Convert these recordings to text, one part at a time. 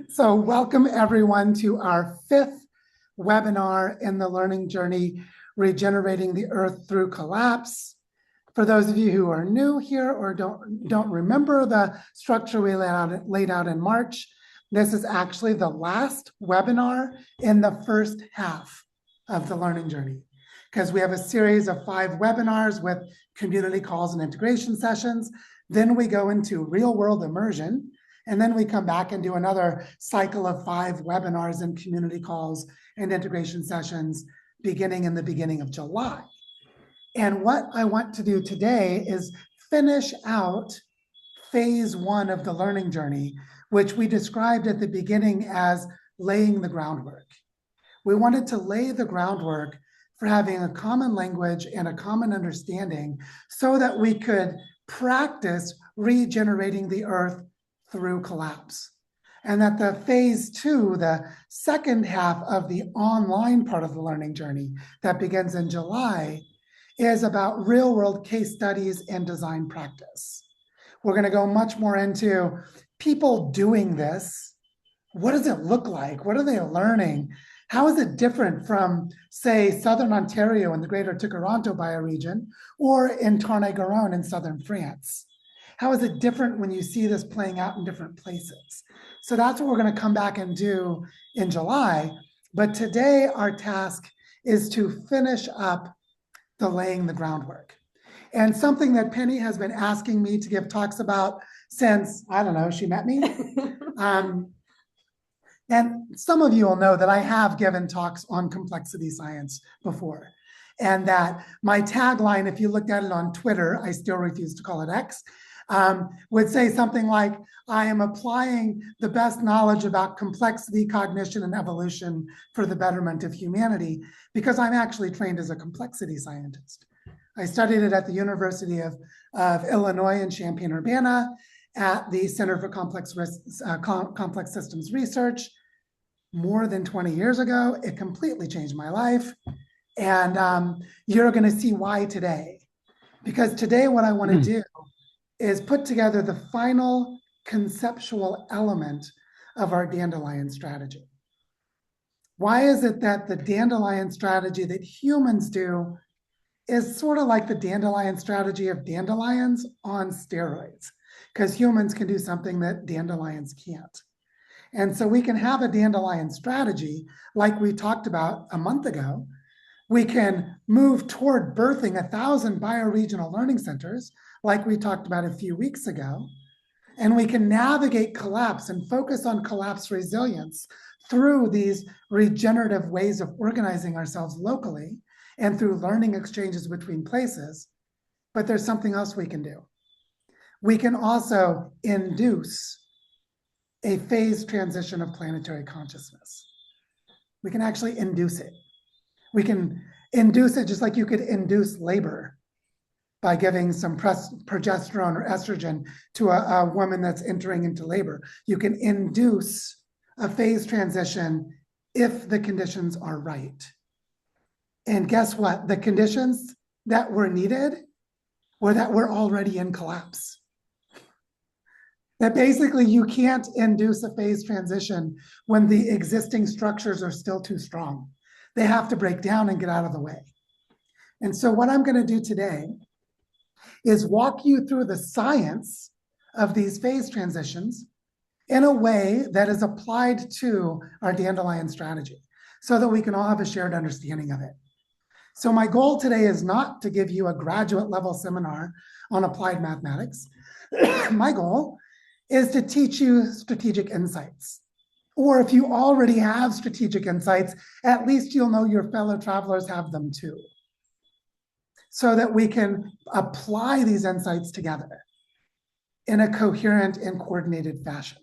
So welcome everyone to our fifth webinar in the learning journey, Regenerating the Earth Through Collapse. For those of you who are new here or don't remember the structure we laid out in March, this is actually the last webinar in the first half of the learning journey, because we have a series of 5 webinars with community calls and integration sessions. Then we go into real world immersion. And then we come back and do another cycle of 5 webinars and community calls and integration sessions beginning in the beginning of July. And what I want to do today is finish out phase 1 of the learning journey, which we described at the beginning as laying the groundwork. We wanted to lay the groundwork for having a common language and a common understanding so that we could practice regenerating the earth through collapse. And that the phase 2, the second half of the online part of the learning journey that begins in July, is about real world case studies and design practice. We're going to go much more into people doing this. What does it look like? What are they learning? How is it different from, say, Southern Ontario and the Greater Tikaranto bioregion, or in Tarn-et-Garonne in Southern France? How is it different when you see this playing out in different places? So that's what we're going to come back and do in July. But today, our task is to finish up the laying the groundwork. And something that Penny has been asking me to give talks about since, I don't know, she met me. And some of you will know that I have given talks on complexity science before. And that my tagline, if you looked at it on Twitter, I still refuse to call it X, would say something like, I am applying the best knowledge about complexity, cognition, and evolution for the betterment of humanity, because I'm actually trained as a complexity scientist. I studied it at the University of Illinois in Champaign-Urbana at the Center for Complex Systems Research more than 20 years ago. It completely changed my life. And you're going to see why today. Because today what I want to do is put together the final conceptual element of our dandelion strategy. Why is it that the dandelion strategy that humans do is sort of like the dandelion strategy of dandelions on steroids? Because humans can do something that dandelions can't. And so we can have a dandelion strategy like we talked about a month ago. We can move toward birthing 1,000 bioregional learning centers like we talked about a few weeks ago. And we can navigate collapse and focus on collapse resilience through these regenerative ways of organizing ourselves locally and through learning exchanges between places. But there's something else we can do. We can also induce a phase transition of planetary consciousness. We can actually induce it. We can induce it just like you could induce labor by giving some progesterone or estrogen to a woman that's entering into labor. You can induce a phase transition if the conditions are right. And guess what? The conditions that were needed were that we're already in collapse. That basically you can't induce a phase transition when the existing structures are still too strong. They have to break down and get out of the way. And so what I'm going to do today is walk you through the science of these phase transitions in a way that is applied to our dandelion strategy so that we can all have a shared understanding of it. So my goal today is not to give you a graduate level seminar on applied mathematics. My goal is to teach you strategic insights. Or if you already have strategic insights, at least you'll know your fellow travelers have them too, so that we can apply these insights together in a coherent and coordinated fashion.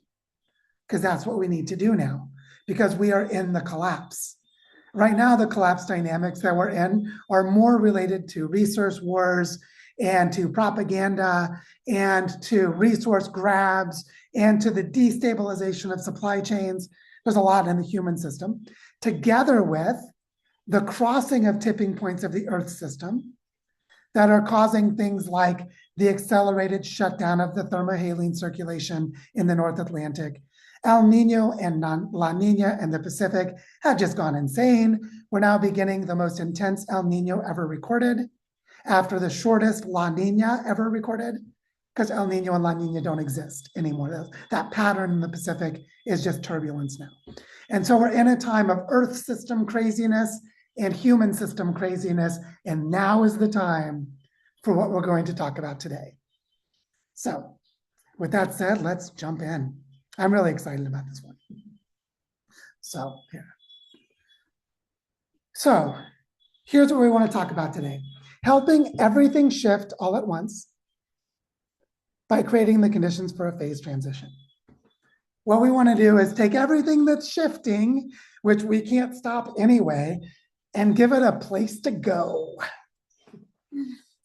Because that's what we need to do now, because we are in the collapse. Right now, the collapse dynamics that we're in are more related to resource wars and to propaganda and to resource grabs and to the destabilization of supply chains. There's a lot in the human system, together with the crossing of tipping points of the Earth system that are causing things like the accelerated shutdown of the thermohaline circulation in the North Atlantic, El Nino and La Nina in the Pacific have just gone insane. We're now beginning the most intense El Nino ever recorded after the shortest La Nina ever recorded, because El Nino and La Nina don't exist anymore. That pattern in the Pacific is just turbulence now. And so we're in a time of Earth system craziness and human system craziness, and now is the time for what we're going to talk about today. So with that said, let's jump in. I'm really excited about this one. So here's what we want to talk about today. Helping everything shift all at once by creating the conditions for a phase transition. What we want to do is take everything that's shifting, which we can't stop anyway, and give it a place to go.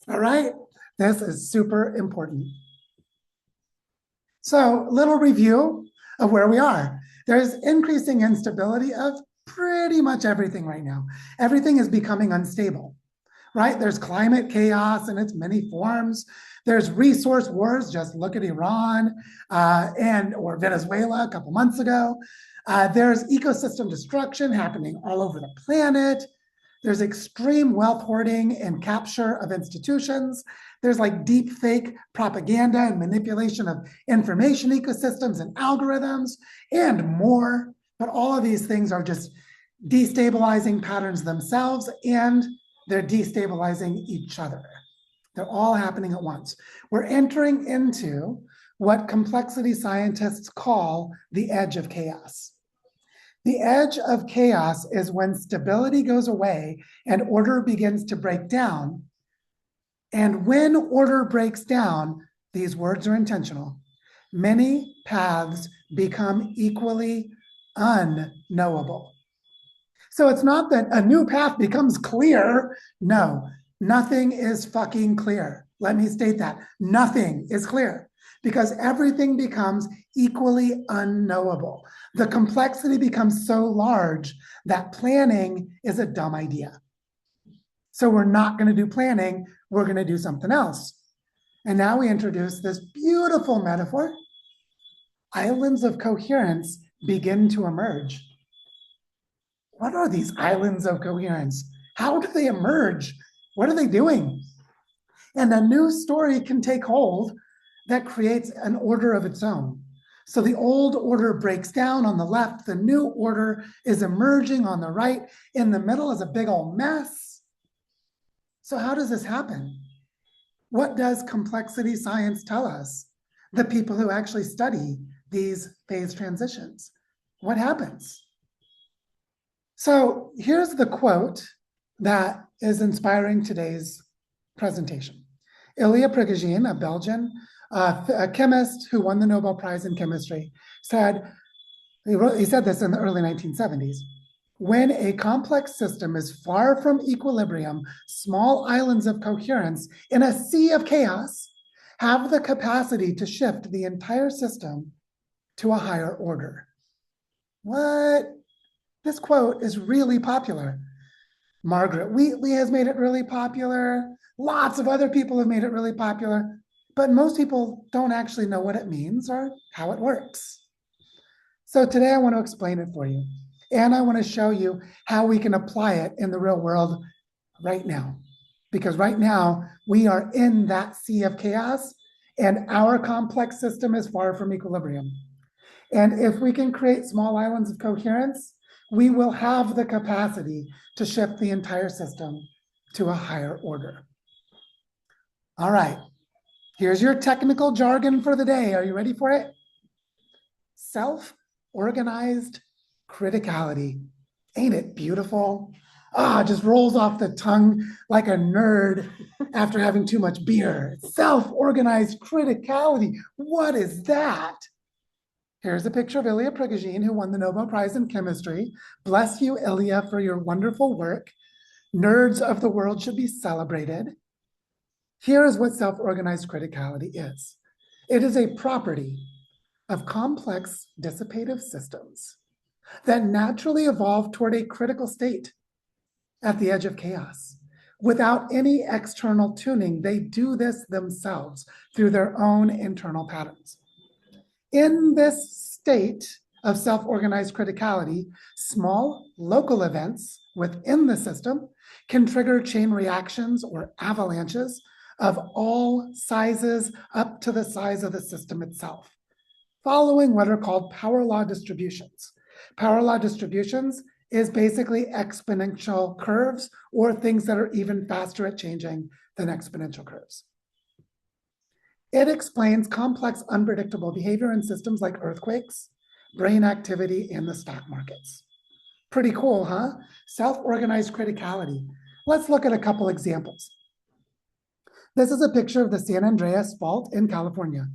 All right? This is super important. So, little review of where we are. There's increasing instability of pretty much everything right now. Everything is becoming unstable, right? There's climate chaos in its many forms. There's resource wars. Just look at Iran or Venezuela a couple months ago. There's ecosystem destruction happening all over the planet. There's extreme wealth hoarding and capture of institutions. There's like deep fake propaganda and manipulation of information ecosystems and algorithms and more. But all of these things are just destabilizing patterns themselves, and they're destabilizing each other. They're all happening at once. We're entering into what complexity scientists call the edge of chaos. The edge of chaos is when stability goes away and order begins to break down. And when order breaks down, these words are intentional, many paths become equally unknowable. So it's not that a new path becomes clear. No, nothing is fucking clear. Let me state that. Nothing is clear because everything becomes equally unknowable. The complexity becomes so large that planning is a dumb idea. So we're not going to do planning. We're going to do something else. And now we introduce this beautiful metaphor. Islands of coherence begin to emerge. What are these islands of coherence? How do they emerge? What are they doing? And a new story can take hold that creates an order of its own. So the old order breaks down on the left, the new order is emerging on the right, in the middle is a big old mess. So how does this happen? What does complexity science tell us? The people who actually study these phase transitions. What happens? So here's the quote that is inspiring today's presentation. Ilya Prigogine, a Belgian a chemist who won the Nobel Prize in chemistry, said, he said this in the early 1970s, when a complex system is far from equilibrium, small islands of coherence in a sea of chaos have the capacity to shift the entire system to a higher order. What? This quote is really popular. Margaret Wheatley has made it really popular. Lots of other people have made it really popular, but most people don't actually know what it means or how it works. So today I want to explain it for you. And I want to show you how we can apply it in the real world right now. Because right now we are in that sea of chaos and our complex system is far from equilibrium. And if we can create small islands of coherence, we will have the capacity to shift the entire system to a higher order. All right, here's your technical jargon for the day. Are you ready for it? Self-organized criticality. Ain't it beautiful? Just rolls off the tongue like a nerd after having too much beer. Self-organized criticality. What is that? Here's a picture of Ilya Prigogine, who won the Nobel Prize in chemistry. Bless you, Ilya, for your wonderful work. Nerds of the world should be celebrated. Here is what self-organized criticality is. It is a property of complex dissipative systems that naturally evolve toward a critical state at the edge of chaos. Without any external tuning, they do this themselves through their own internal patterns. In this state, of self-organized criticality, small local events within the system can trigger chain reactions or avalanches of all sizes up to the size of the system itself, following what are called power law distributions. Power law distributions is basically exponential curves or things that are even faster at changing than exponential curves. It explains complex, unpredictable behavior in systems like earthquakes, brain activity, and the stock markets. Pretty cool, huh? Self-organized criticality. Let's look at a couple examples. This is a picture of the San Andreas Fault in California.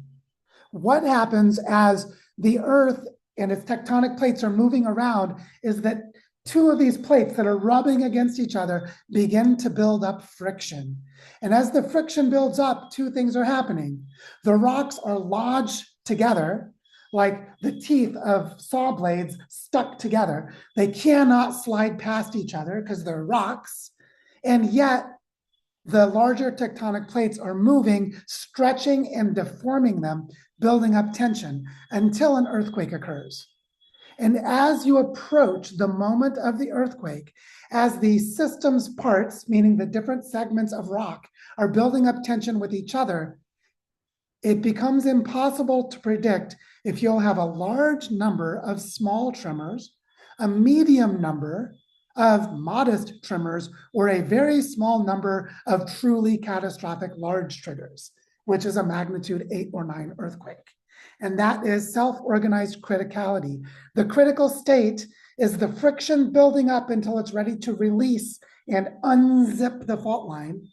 What happens as the Earth and its tectonic plates are moving around is that two of these plates that are rubbing against each other begin to build up friction. And as the friction builds up, two things are happening. The rocks are lodged together, like the teeth of saw blades stuck together. They cannot slide past each other because they're rocks. And yet, the larger tectonic plates are moving, stretching and deforming them, building up tension until an earthquake occurs. And as you approach the moment of the earthquake, as the system's parts, meaning the different segments of rock, are building up tension with each other, it becomes impossible to predict if you'll have a large number of small tremors, a medium number of modest tremors, or a very small number of truly catastrophic large triggers, which is a magnitude 8 or 9 earthquake. And that is self-organized criticality. The critical state is the friction building up until it's ready to release and unzip the fault line,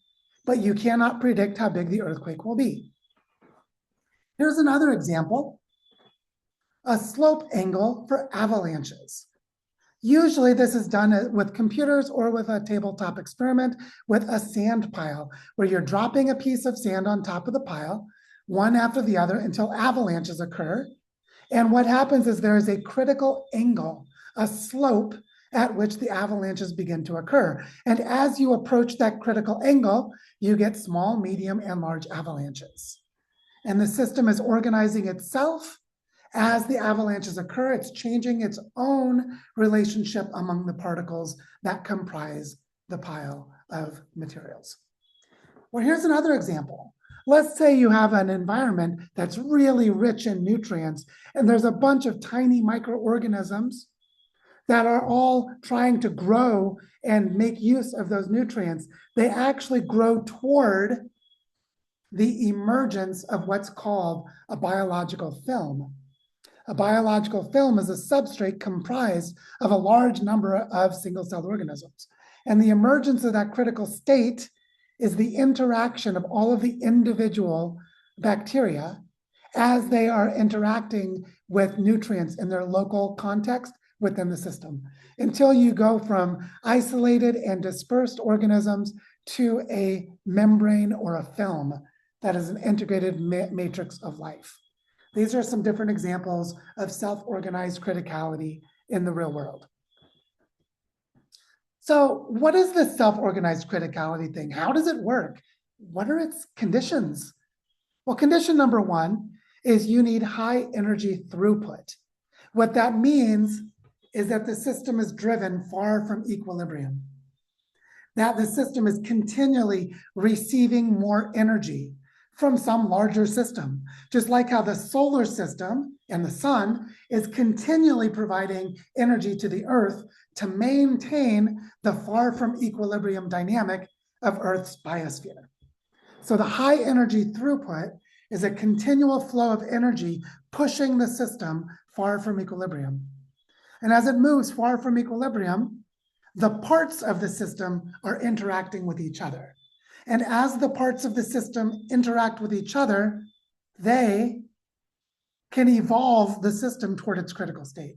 but you cannot predict how big the earthquake will be. Here's another example, a slope angle for avalanches. Usually this is done with computers or with a tabletop experiment with a sand pile, where you're dropping a piece of sand on top of the pile, one after the other, until avalanches occur. And what happens is there is a critical angle, a slope at which the avalanches begin to occur. And as you approach that critical angle, you get small, medium, and large avalanches. And the system is organizing itself. As the avalanches occur, it's changing its own relationship among the particles that comprise the pile of materials. Well, here's another example. Let's say you have an environment that's really rich in nutrients, and there's a bunch of tiny microorganisms that are all trying to grow and make use of those nutrients. They actually grow toward the emergence of what's called a biological film. A biological film is a substrate comprised of a large number of single-celled organisms. And the emergence of that critical state is the interaction of all of the individual bacteria as they are interacting with nutrients in their local context within the system, until you go from isolated and dispersed organisms to a membrane or a film that is an integrated matrix of life. These are some different examples of self-organized criticality in the real world. So what is this self-organized criticality thing? How does it work? What are its conditions? Well, condition number one is you need high energy throughput. What that means is that the system is driven far from equilibrium, that the system is continually receiving more energy from some larger system, just like how the solar system and the sun is continually providing energy to the Earth to maintain the far from equilibrium dynamic of Earth's biosphere. So the high energy throughput is a continual flow of energy pushing the system far from equilibrium. And as it moves far from equilibrium, the parts of the system are interacting with each other. And as the parts of the system interact with each other, they can evolve the system toward its critical state.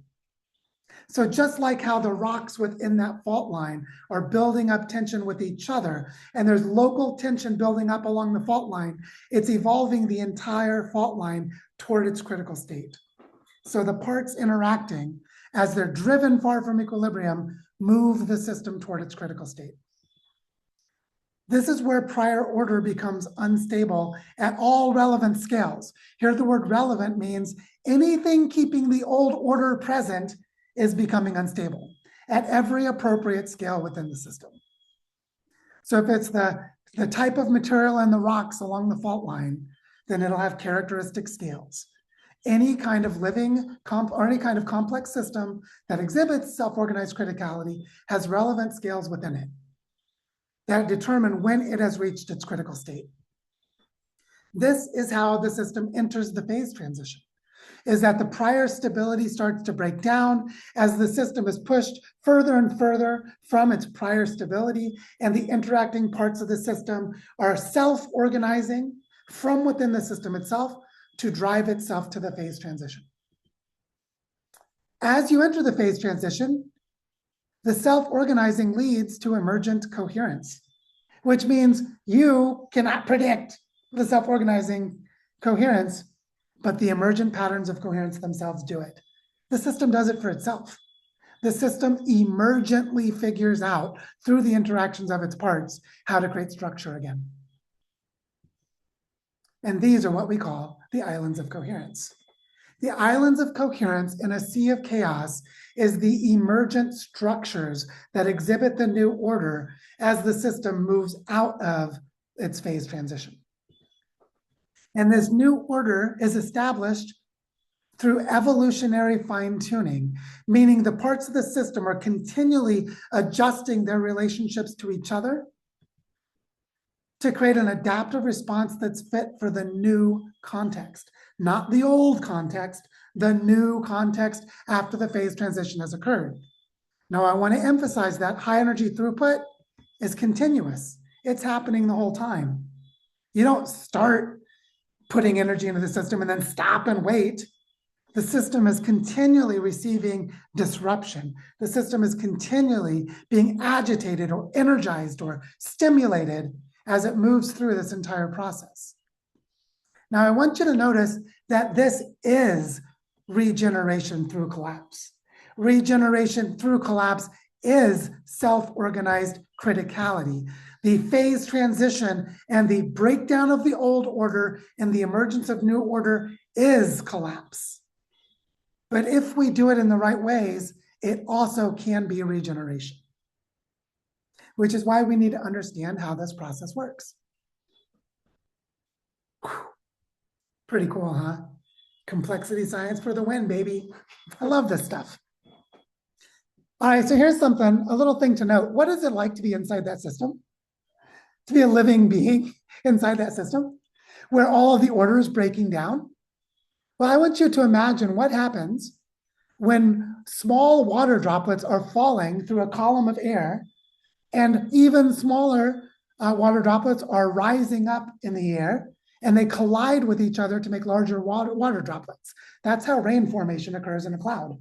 So just like how the rocks within that fault line are building up tension with each other, and there's local tension building up along the fault line, it's evolving the entire fault line toward its critical state. So the parts interacting, as they're driven far from equilibrium, move the system toward its critical state. This is where prior order becomes unstable at all relevant scales. Here, the word relevant means anything keeping the old order present is becoming unstable at every appropriate scale within the system. So if it's the type of material in the rocks along the fault line, then it'll have characteristic scales. Any kind of living or any kind of complex system that exhibits self-organized criticality has relevant scales within it that determine when it has reached its critical state. This is how the system enters the phase transition, is that the prior stability starts to break down as the system is pushed further and further from its prior stability, and the interacting parts of the system are self-organizing from within the system itself to drive itself to the phase transition. As you enter the phase transition, the self-organizing leads to emergent coherence, which means you cannot predict the self-organizing coherence, but the emergent patterns of coherence themselves do it. The system does it for itself. The system emergently figures out through the interactions of its parts how to create structure again. And these are what we call the islands of coherence. The islands of coherence in a sea of chaos is the emergent structures that exhibit the new order as the system moves out of its phase transition. And this new order is established through evolutionary fine-tuning, meaning the parts of the system are continually adjusting their relationships to each other to create an adaptive response that's fit for the new context, not the old context, the new context after the phase transition has occurred. Now, I want to emphasize that high energy throughput is continuous. It's happening the whole time. You don't start putting energy into the system and then stop and wait. The system is continually receiving disruption. The system is continually being agitated or energized or stimulated as it moves through this entire process. Now, I want you to notice that this is regeneration through collapse. Regeneration through collapse is self-organized criticality. The phase transition and the breakdown of the old order and the emergence of new order is collapse. But if we do it in the right ways, it also can be regeneration, which is why we need to understand how this process works. Whew. Pretty cool, huh? Complexity science for the win, baby. I love this stuff. All right, so here's something, a little thing to note. What is it like to be inside that system? To be a living being inside that system where all of the order is breaking down? Well, I want you to imagine what happens when small water droplets are falling through a column of air, and even smaller water droplets are rising up in the air, and they collide with each other to make larger water droplets. That's how rain formation occurs in a cloud.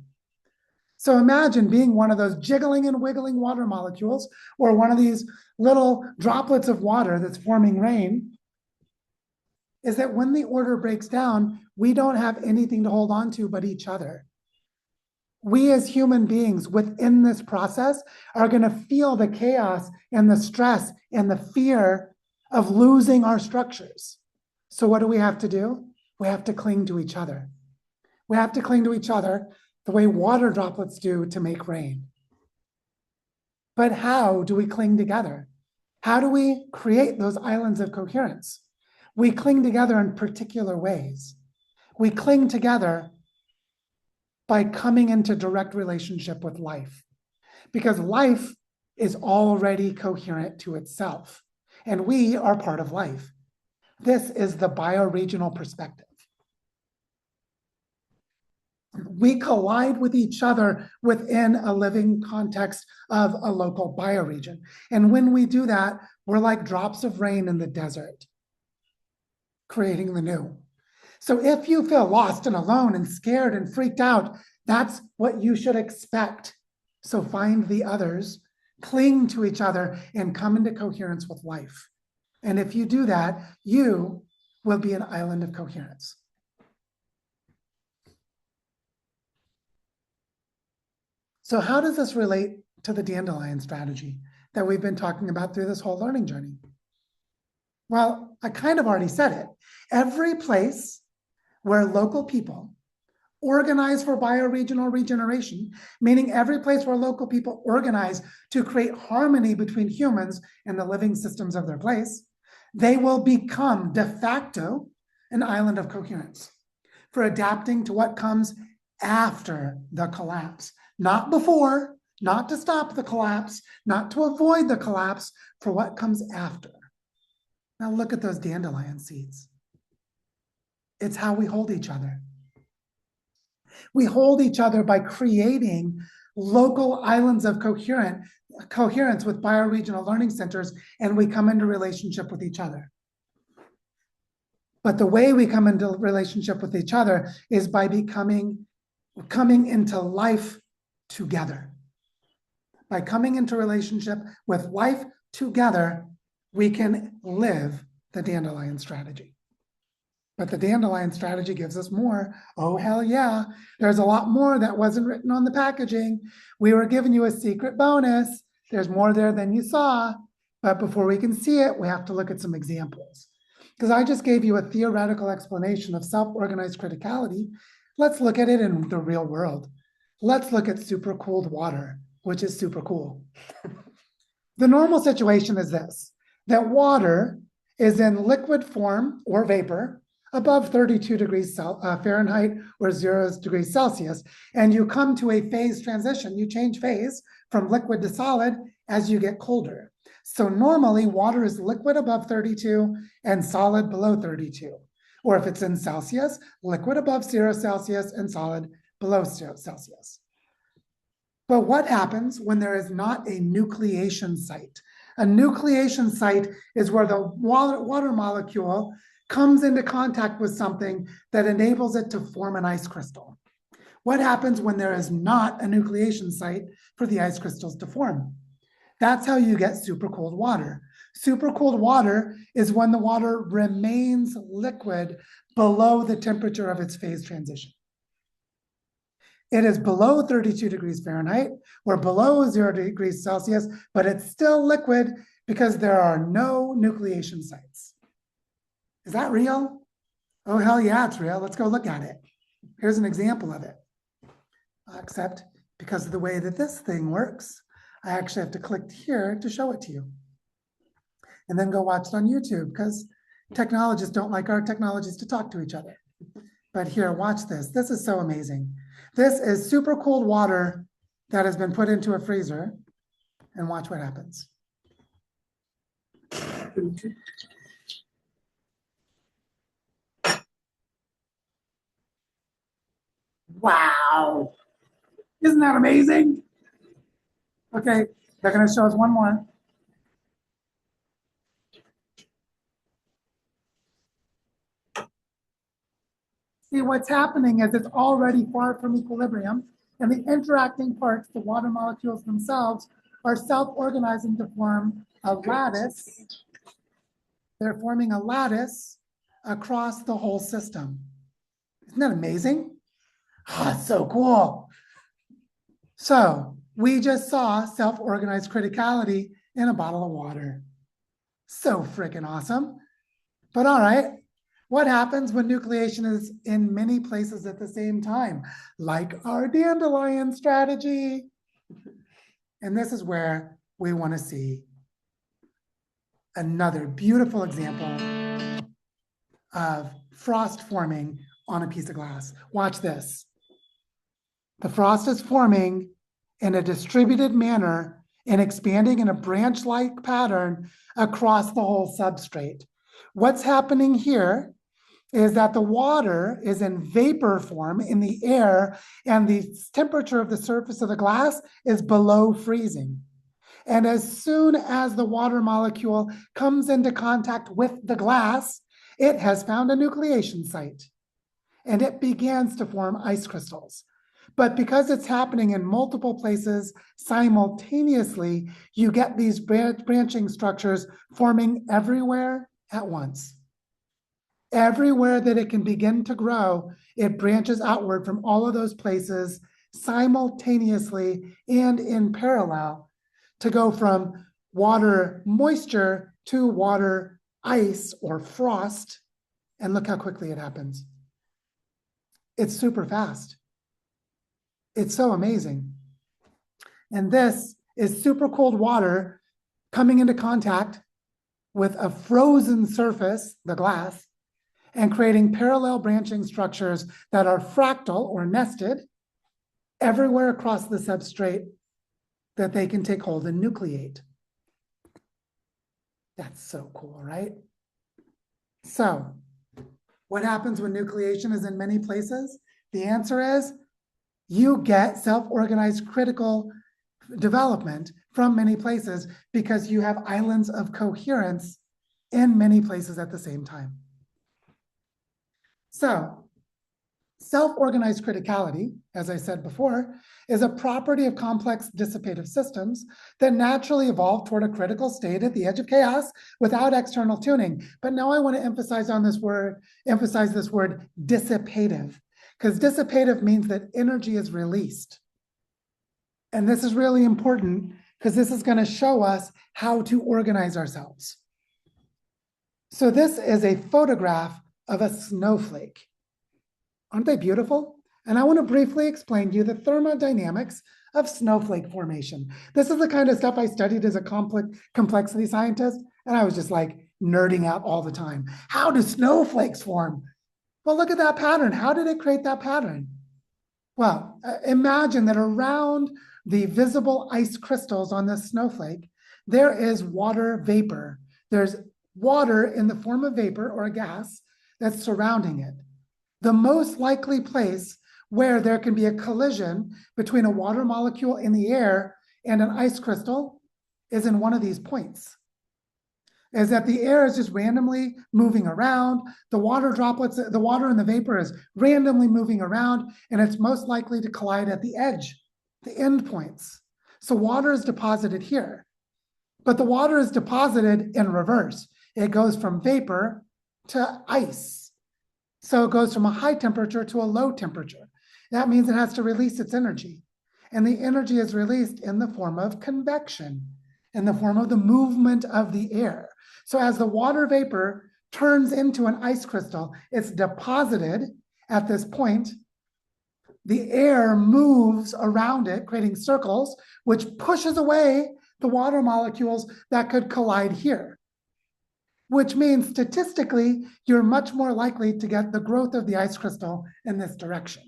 So imagine being one of those jiggling and wiggling water molecules, or one of these little droplets of water that's forming rain, is that when the order breaks down, we don't have anything to hold on to but each other. We as human beings within this process are going to feel the chaos and the stress and the fear of losing our structures. So what do we have to do? We have to cling to each other. We have to cling to each other the way water droplets do to make rain. But how do we cling together? How do we create those islands of coherence? We cling together in particular ways. We cling together by coming into direct relationship with life, because life is already coherent to itself, and we are part of life. This is the bioregional perspective. We collide with each other within a living context of a local bioregion. And when we do that, we're like drops of rain in the desert, creating the new. So if you feel lost and alone and scared and freaked out, that's what you should expect. So find the others, cling to each other, and come into coherence with life. And if you do that, you will be an island of coherence. So how does this relate to the dandelion strategy that we've been talking about through this whole learning journey? Well, I kind of already said it. Every place where local people organize for bioregional regeneration, meaning every place where local people organize to create harmony between humans and the living systems of their place, they will become de facto an island of coherence for adapting to what comes after the collapse, not before, not to stop the collapse, not to avoid the collapse, for what comes after. Now look at those dandelion seeds. It's how we hold each other. We hold each other by creating local islands of coherence with bioregional learning centers, and we come into relationship with each other. But the way we come into relationship with each other is by coming into life together. By coming into relationship with life together, we can live the dandelion strategy. But the dandelion strategy gives us more. Oh, hell yeah. There's a lot more that wasn't written on the packaging. We were giving you a secret bonus. There's more there than you saw. But before we can see it, we have to look at some examples. Because I just gave you a theoretical explanation of self-organized criticality. Let's look at it in the real world. Let's look at supercooled water, which is super cool. The normal situation is this, that water is in liquid form or vapor above 32 degrees Fahrenheit or 0 degrees Celsius, and you come to a phase transition. You change phase from liquid to solid as you get colder. So normally water is liquid above 32 and solid below 32. Or if it's in Celsius, liquid above 0 Celsius and solid below 0 Celsius. But what happens when there is not a nucleation site? A nucleation site is where the water molecule comes into contact with something that enables it to form an ice crystal. What happens when there is not a nucleation site for the ice crystals to form? That's how you get supercooled water. Supercooled water is when the water remains liquid below the temperature of its phase transition. It is below 32 degrees Fahrenheit or below 0 degrees Celsius, but it's still liquid because there are no nucleation sites. Is that real? Oh, hell yeah, it's real. Let's go look at it. Here's an example of it. Except because of the way that this thing works, I actually have to click here to show it to you. And then go watch it on YouTube because technologists don't like our technologies to talk to each other. But here, watch this. This is so amazing. This is super cold water that has been put into a freezer. And watch what happens. Wow. Isn't that amazing? Okay, they're going to show us one more. See, what's happening is it's already far from equilibrium, and the interacting parts, the water molecules themselves, are self-organizing to form a lattice. They're forming a lattice across the whole system. Isn't that amazing? Oh, it's so cool. So we just saw self-organized criticality in a bottle of water. So freaking awesome. But all right, what happens when nucleation is in many places at the same time? Like our dandelion strategy. And this is where we want to see another beautiful example of frost forming on a piece of glass. Watch this. The frost is forming in a distributed manner and expanding in a branch-like pattern across the whole substrate. What's happening here is that the water is in vapor form in the air, and the temperature of the surface of the glass is below freezing. And as soon as the water molecule comes into contact with the glass, it has found a nucleation site, and it begins to form ice crystals. But because it's happening in multiple places simultaneously, you get these branching structures forming everywhere at once. Everywhere that it can begin to grow, it branches outward from all of those places simultaneously and in parallel to go from water moisture to water ice or frost, and look how quickly it happens. It's super fast. It's so amazing. And this is super cold water coming into contact with a frozen surface, the glass, and creating parallel branching structures that are fractal or nested everywhere across the substrate that they can take hold and nucleate. That's so cool, right? So, what happens when nucleation is in many places? The answer is you get self-organized critical development from many places because you have islands of coherence in many places at the same time. So, self-organized criticality, as I said before, is a property of complex dissipative systems that naturally evolve toward a critical state at the edge of chaos without external tuning. But now I want to emphasize this word dissipative, because dissipative means that energy is released. And this is really important because this is going to show us how to organize ourselves. So this is a photograph of a snowflake. Aren't they beautiful? And I want to briefly explain to you the thermodynamics of snowflake formation. This is the kind of stuff I studied as a complexity scientist, and I was just like nerding out all the time. How do snowflakes form? Well, look at that pattern. How did it create that pattern? Well, imagine that around the visible ice crystals on this snowflake, there is water vapor. There's water in the form of vapor or a gas that's surrounding it. The most likely place where there can be a collision between a water molecule in the air and an ice crystal is in one of these points. Is that the air is just randomly moving around, the water droplets, the water in the vapor is randomly moving around, and it's most likely to collide at the edge, the end points. So water is deposited here, but the water is deposited in reverse. It goes from vapor to ice. So it goes from a high temperature to a low temperature. That means it has to release its energy. And the energy is released in the form of convection, in the form of the movement of the air. So as the water vapor turns into an ice crystal, it's deposited at this point. The air moves around it, creating circles, which pushes away the water molecules that could collide here, which means statistically, you're much more likely to get the growth of the ice crystal in this direction.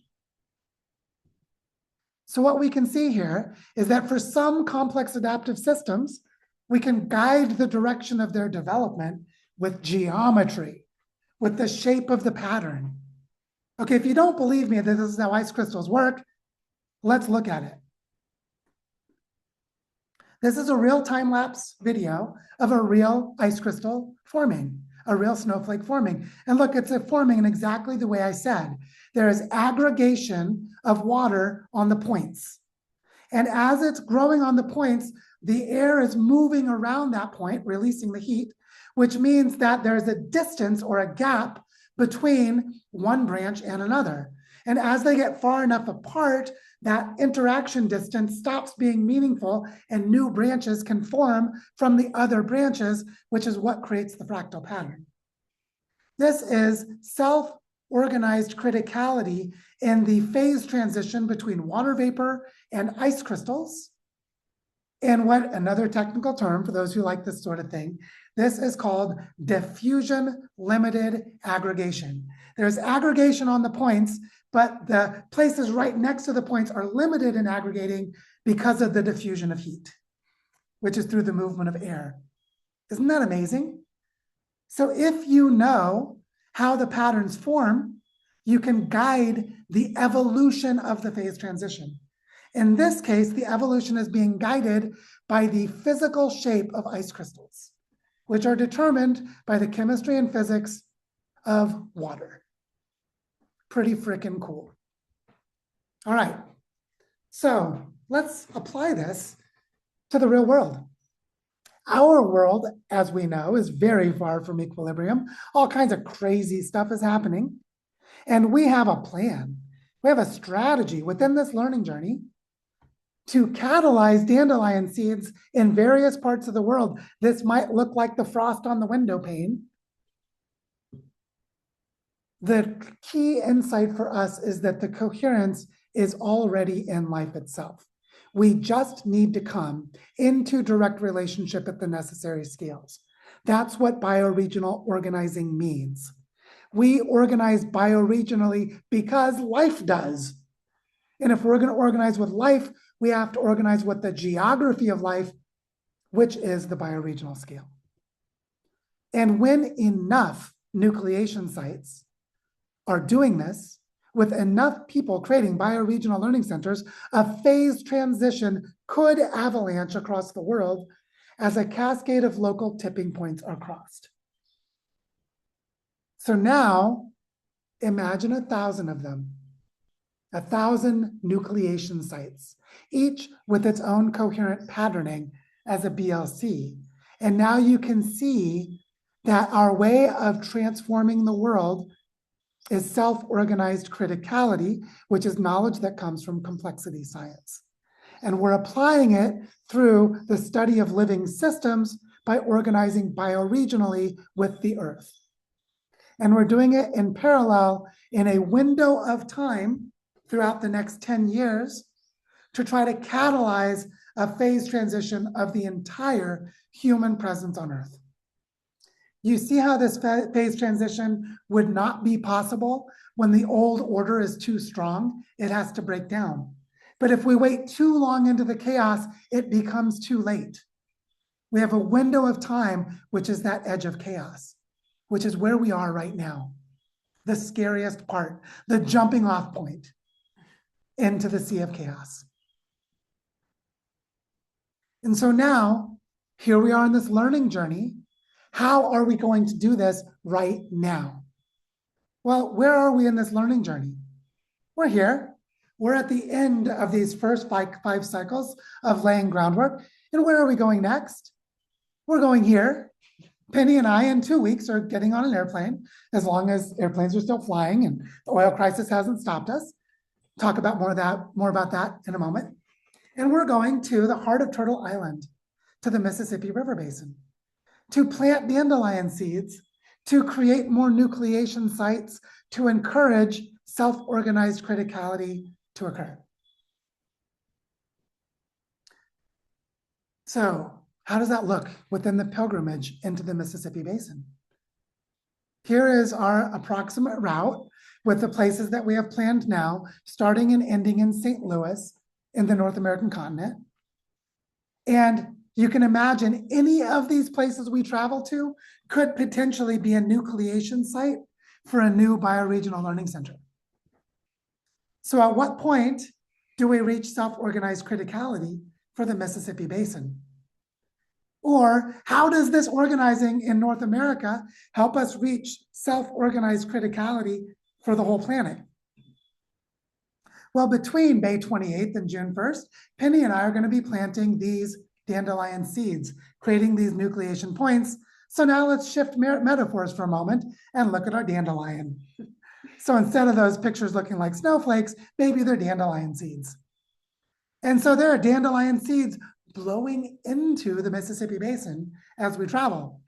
So what we can see here is that for some complex adaptive systems, we can guide the direction of their development with geometry, with the shape of the pattern. Okay, if you don't believe me that this is how ice crystals work, let's look at it. This is a real time-lapse video of a real ice crystal forming, a real snowflake forming. And look, it's forming in exactly the way I said. There is aggregation of water on the points. And as it's growing on the points, the air is moving around that point, releasing the heat, which means that there's a distance or a gap between one branch and another. And as they get far enough apart, that interaction distance stops being meaningful and new branches can form from the other branches, which is what creates the fractal pattern. This is self-organized criticality in the phase transition between water vapor and ice crystals. And what another technical term for those who like this sort of thing, this is called diffusion limited aggregation. There's aggregation on the points, but the places right next to the points are limited in aggregating because of the diffusion of heat, which is through the movement of air. Isn't that amazing? So if you know how the patterns form, you can guide the evolution of the phase transition. In this case, the evolution is being guided by the physical shape of ice crystals, which are determined by the chemistry and physics of water. Pretty freaking cool. All right, so let's apply this to the real world. Our world, as we know, is very far from equilibrium. All kinds of crazy stuff is happening. And we have a plan. We have a strategy within this learning journey to catalyze dandelion seeds in various parts of the world. This might look like the frost on the window pane. The key insight for us is that the coherence is already in life itself. We just need to come into direct relationship at the necessary scales. That's what bioregional organizing means. We organize bioregionally because life does. And if we're going to organize with life, we have to organize with the geography of life, which is the bioregional scale. And when enough nucleation sites are doing this, with enough people creating bioregional learning centers, a phased transition could avalanche across the world as a cascade of local tipping points are crossed. So now, imagine 1,000 of them, 1,000 nucleation sites, each with its own coherent patterning as a BLC. And now you can see that our way of transforming the world is self-organized criticality, which is knowledge that comes from complexity science. And we're applying it through the study of living systems by organizing bioregionally with the Earth. And we're doing it in parallel in a window of time throughout the next 10 years to try to catalyze a phase transition of the entire human presence on Earth. You see how this phase transition would not be possible when the old order is too strong? It has to break down. But if we wait too long into the chaos, it becomes too late. We have a window of time, which is that edge of chaos, which is where we are right now. The scariest part, the jumping off point into the sea of chaos. And so now, here we are in this learning journey. How are we going to do this right now? Well, where are we in this learning journey? We're here. We're at the end of these first five cycles of laying groundwork. And where are we going next? We're going here. Penny and I, in 2 weeks, are getting on an airplane, as long as airplanes are still flying and the oil crisis hasn't stopped us. Talk about more about that in a moment. And we're going to the heart of Turtle Island, to the Mississippi River Basin, to plant dandelion seeds, to create more nucleation sites, to encourage self-organized criticality to occur. So, how does that look within the pilgrimage into the Mississippi Basin? Here is our approximate route with the places that we have planned now, starting and ending in St. Louis in the North American continent. And you can imagine any of these places we travel to could potentially be a nucleation site for a new bioregional learning center. So at what point do we reach self-organized criticality for the Mississippi Basin? Or how does this organizing in North America help us reach self-organized criticality for the whole planet? Well, between May 28th and June 1st, Penny and I are going to be planting these dandelion seeds, creating these nucleation points. So now let's shift metaphors for a moment and look at our dandelion. So instead of those pictures looking like snowflakes, maybe they're dandelion seeds. And so there are dandelion seeds blowing into the Mississippi Basin as we travel.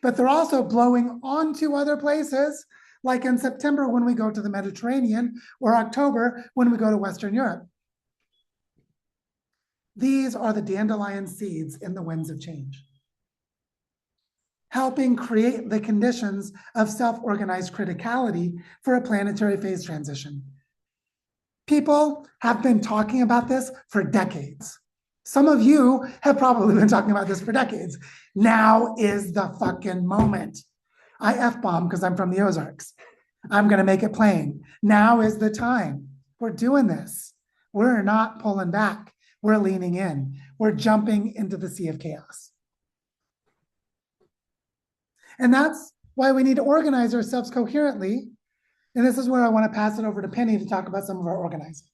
But they're also blowing onto other places, like in September when we go to the Mediterranean, or October when we go to Western Europe. These are the dandelion seeds in the winds of change, helping create the conditions of self-organized criticality for a planetary phase transition. People have been talking about this for decades. Some of you have probably been talking about this for decades. Now is the fucking moment. I F-bomb because I'm from the Ozarks. I'm going to make it plain. Now is the time. We're doing this. We're not pulling back. We're leaning in. We're jumping into the sea of chaos. And that's why we need to organize ourselves coherently. And this is where I want to pass it over to Penny to talk about some of our organizing.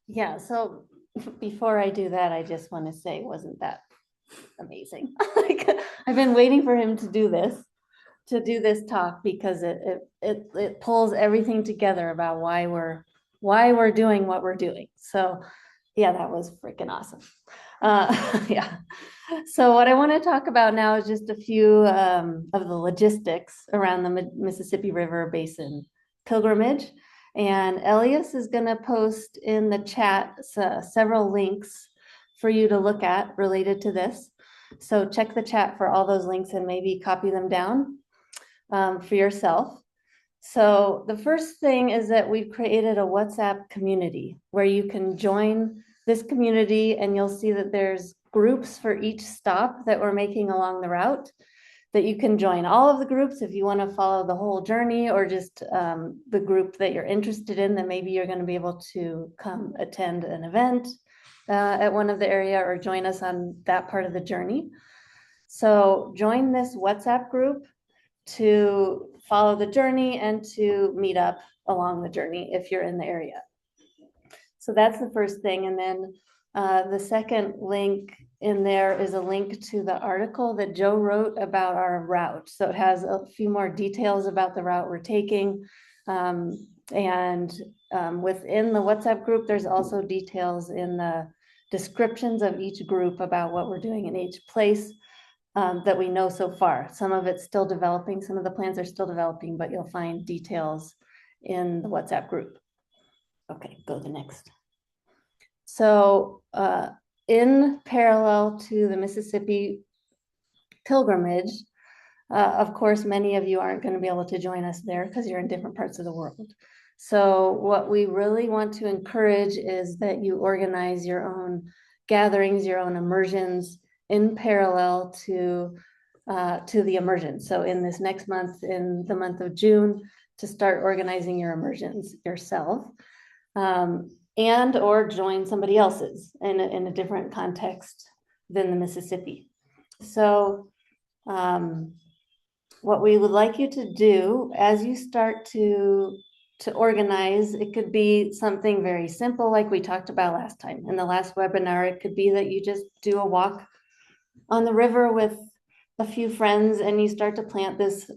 Yeah, so before I do that, I just want to say, wasn't that amazing? I've been waiting for him to do this talk, because it pulls everything together about why we're doing what we're doing. So Yeah, that was freaking awesome. Yeah. So what I want to talk about now is just a few of the logistics around the Mississippi River Basin pilgrimage. And Elias is going to post in the chat several links for you to look at related to this. So check the chat for all those links and maybe copy them down for yourself. So the first thing is that we've created a WhatsApp community where you can join this community, and you'll see that there's groups for each stop that we're making along the route that you can join. All of the groups if you want to follow the whole journey, or just the group that you're interested in, that maybe you're going to be able to come attend an event at one of the area or join us on that part of the journey. So join this WhatsApp group to follow the journey and to meet up along the journey if you're in the area. So that's the first thing. And then the second link in there is a link to the article that Joe wrote about our route. So it has a few more details about the route we're taking. And within the WhatsApp group, there's also details in the descriptions of each group about what we're doing in each place. That we know so far. Some of it's still developing, some of the plans are still developing, but you'll find details in the WhatsApp group. Okay, go to the next. So in parallel to the Mississippi pilgrimage, of course, many of you aren't going to be able to join us there because you're in different parts of the world. So what we really want to encourage is that you organize your own gatherings, your own immersions in parallel to the immersion. So in this next month, in the month of June, to start organizing your immersions yourself, and or join somebody else's in a different context than the Mississippi. So what we would like you to do as you start to organize, it could be something very simple like we talked about last time in the last webinar. It could be that you just do a walk on the river with a few friends and you start to plant this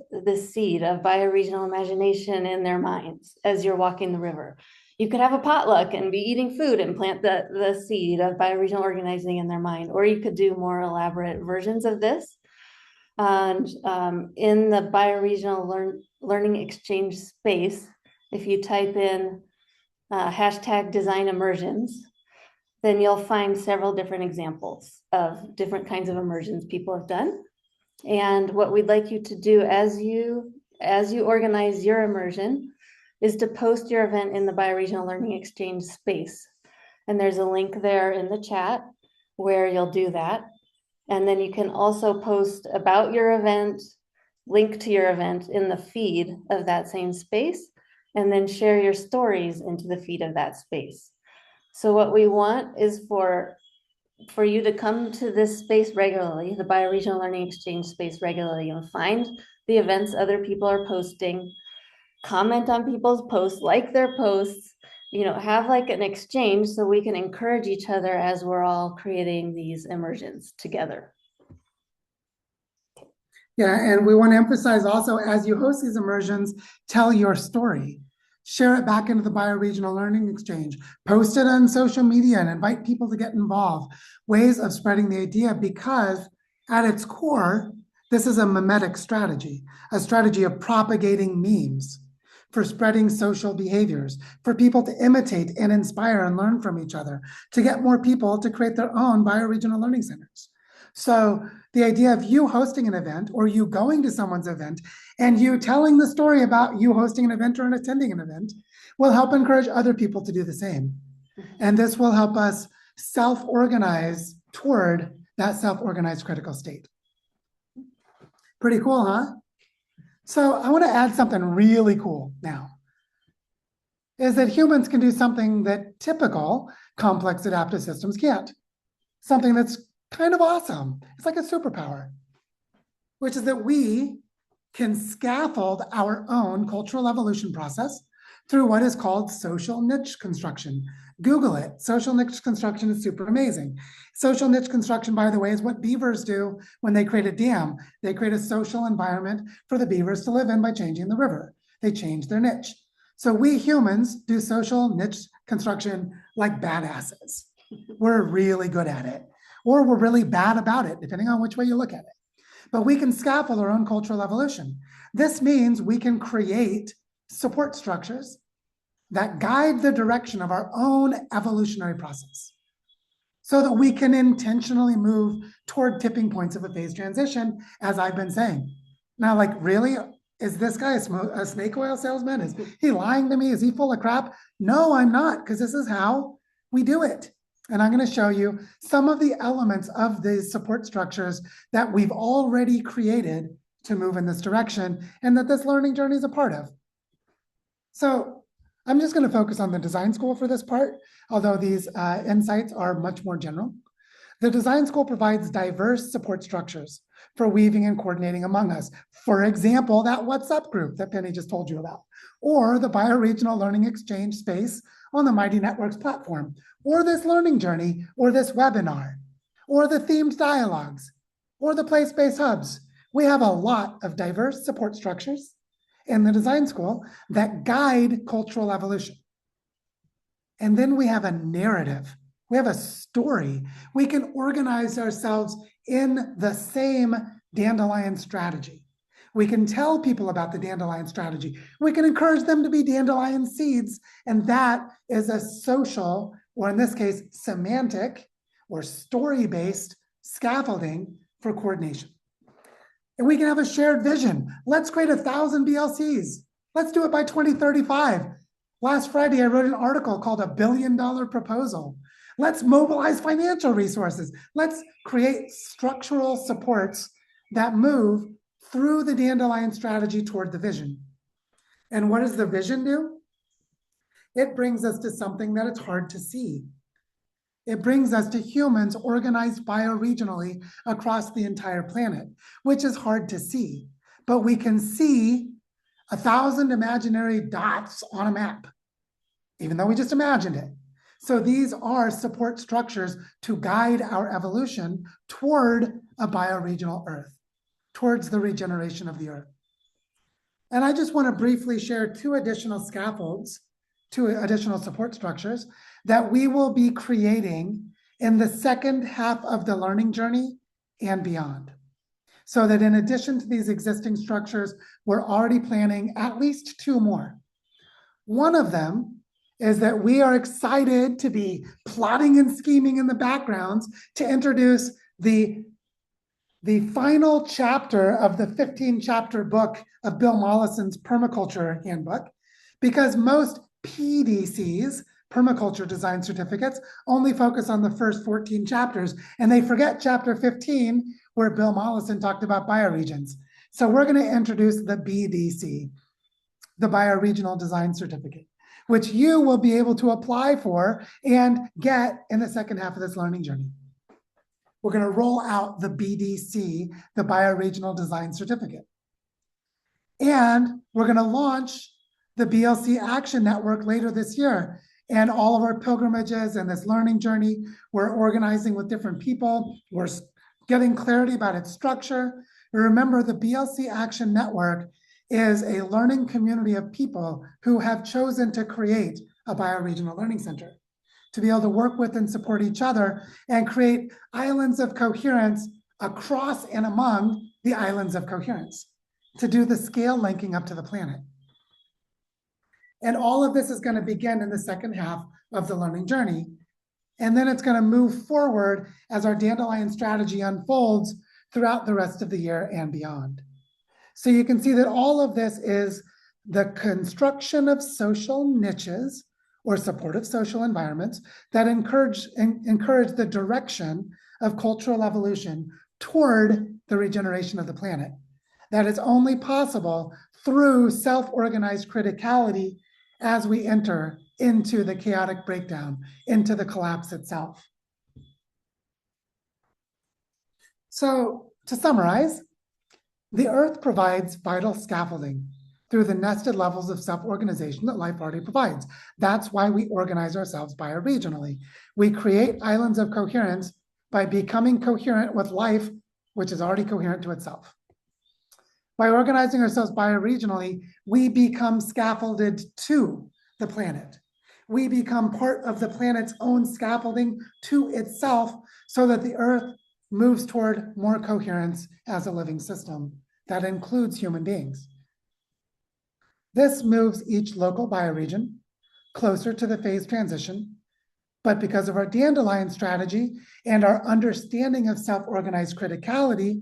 seed of bioregional imagination in their minds as you're walking the river. You could have a potluck and be eating food and plant the seed of bioregional organizing in their mind, or you could do more elaborate versions of this. And in the bioregional learning exchange space, if you type in hashtag design immersions, then you'll find several different examples of different kinds of immersions people have done. And what we'd like you to do as you organize your immersion is to post your event in the bioregional learning exchange space. And there's a link there in the chat where you'll do that. And then you can also post about your event, link to your event in the feed of that same space, and then share your stories into the feed of that space. So what we want is for you to come to this space regularly, the bioregional learning exchange space regularly, and find the events other people are posting, comment on people's posts, like their posts, have like an exchange so we can encourage each other as we're all creating these immersions together. Yeah, and we want to emphasize also, as you host these immersions, tell your story. Share it back into the bioregional learning exchange, post it on social media and invite people to get involved. Ways of spreading the idea, because at its core, this is a mimetic strategy, a strategy of propagating memes, for spreading social behaviors, for people to imitate and inspire and learn from each other, to get more people to create their own bioregional learning centers. So the idea of you hosting an event or you going to someone's event and you telling the story about you hosting an event or attending an event will help encourage other people to do the same. And this will help us self-organize toward that self-organized critical state. Pretty cool, huh? So I want to add something really cool now, is that humans can do something that typical complex adaptive systems can't. Something that's kind of awesome. It's like a superpower, which is that we can scaffold our own cultural evolution process through what is called social niche construction. Google it. Social niche construction is super amazing. Social niche construction, by the way, is what beavers do when they create a dam. They create a social environment for the beavers to live in by changing the river. They change their niche. So we humans do social niche construction like badasses. we're really good at it, or we're really bad about it, depending on which way you look at it. But we can scaffold our own cultural evolution. This means we can create support structures that guide the direction of our own evolutionary process so that we can intentionally move toward tipping points of a phase transition, as I've been saying. Now, like, really? Is this guy a snake oil salesman? Is he lying to me? Is he full of crap? No, I'm not, because this is how we do it. And I'm going to show you some of the elements of these support structures that we've already created to move in this direction and that this learning journey is a part of. So I'm just going to focus on the design school for this part, although these insights are much more general. The design school provides diverse support structures for weaving and coordinating among us. For example, that WhatsApp group that Penny just told you about, or the bioregional learning exchange space on the Mighty Networks platform, or this learning journey, or this webinar, or the themed dialogues, or the place-based hubs. We have a lot of diverse support structures in the design school that guide cultural evolution. And then we have a narrative. We have a story. We can organize ourselves in the same dandelion strategy. We can tell people about the dandelion strategy. We can encourage them to be dandelion seeds. And that is a social, or in this case, semantic or story-based scaffolding for coordination. And we can have a shared vision. Let's create 1,000 BLCs. Let's do it by 2035. Last Friday, I wrote an article called $1 Billion Proposal. Let's mobilize financial resources. Let's create structural supports that move through the dandelion strategy toward the vision. And what does the vision do? It brings us to something that it's hard to see. It brings us to humans organized bioregionally across the entire planet, which is hard to see. But we can see 1,000 imaginary dots on a map, even though we just imagined it. So these are support structures to guide our evolution toward a bioregional Earth, towards the regeneration of the Earth. And I just want to briefly share two additional scaffolds, two additional support structures that we will be creating in the second half of the learning journey and beyond. So that in addition to these existing structures, we're already planning at least two more. One of them is that we are excited to be plotting and scheming in the backgrounds to introduce the final chapter of the 15-chapter book of Bill Mollison's permaculture handbook, because most PDCs, permaculture design certificates, only focus on the first 14 chapters, and they forget chapter 15, where Bill Mollison talked about bioregions. So we're going to introduce the BDC, the Bioregional Design Certificate, which you will be able to apply for and get in the second half of this learning journey. We're going to roll out the BDC, the Bioregional Design Certificate. And we're going to launch the BLC Action Network later this year. And all of our pilgrimages and this learning journey, we're organizing with different people. We're getting clarity about its structure. Remember, the BLC Action Network is a learning community of people who have chosen to create a bioregional learning center, to be able to work with and support each other and create islands of coherence across and among the islands of coherence, to do the scale linking up to the planet. And all of this is going to begin in the second half of the learning journey. And then it's going to move forward as our dandelion strategy unfolds throughout the rest of the year and beyond. So you can see that all of this is the construction of social niches or supportive social environments that encourage the direction of cultural evolution toward the regeneration of the planet. That is only possible through self-organized criticality as we enter into the chaotic breakdown, into the collapse itself. So to summarize, the Earth provides vital scaffolding through the nested levels of self-organization that life already provides. That's why we organize ourselves bioregionally. We create islands of coherence by becoming coherent with life, which is already coherent to itself. By organizing ourselves bioregionally, we become scaffolded to the planet. we become part of the planet's own scaffolding to itself so that the Earth moves toward more coherence as a living system that includes human beings. This moves each local bioregion closer to the phase transition, but because of our dandelion strategy and our understanding of self-organized criticality,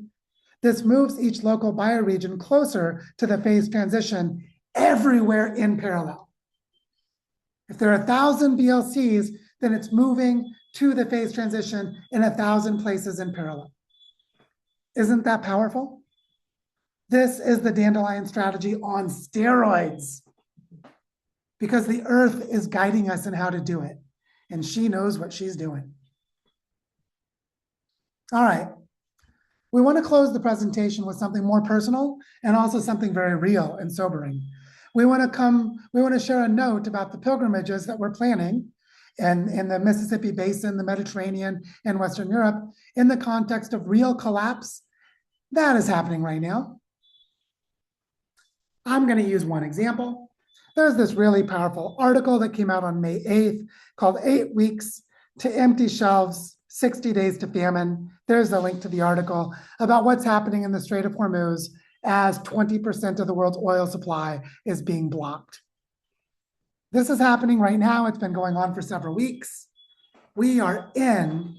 this moves each local bioregion closer to the phase transition everywhere in parallel. If there are 1,000 VLCs, then it's moving to the phase transition in 1,000 places in parallel. Isn't that powerful? This is the dandelion strategy on steroids, because the Earth is guiding us in how to do it, and she knows what she's doing. All right. We want to close the presentation with something more personal and also something very real and sobering. We want to share a note about the pilgrimages that we're planning in the Mississippi Basin, the Mediterranean, and Western Europe in the context of real collapse that is happening right now. I'm going to use one example. There's this really powerful article that came out on May 8th called 8 Weeks to Empty Shelves, 60 Days to Famine. There's a link to the article about what's happening in the Strait of Hormuz as 20% of the world's oil supply is being blocked. This is happening right now. It's been going on for several weeks. We are in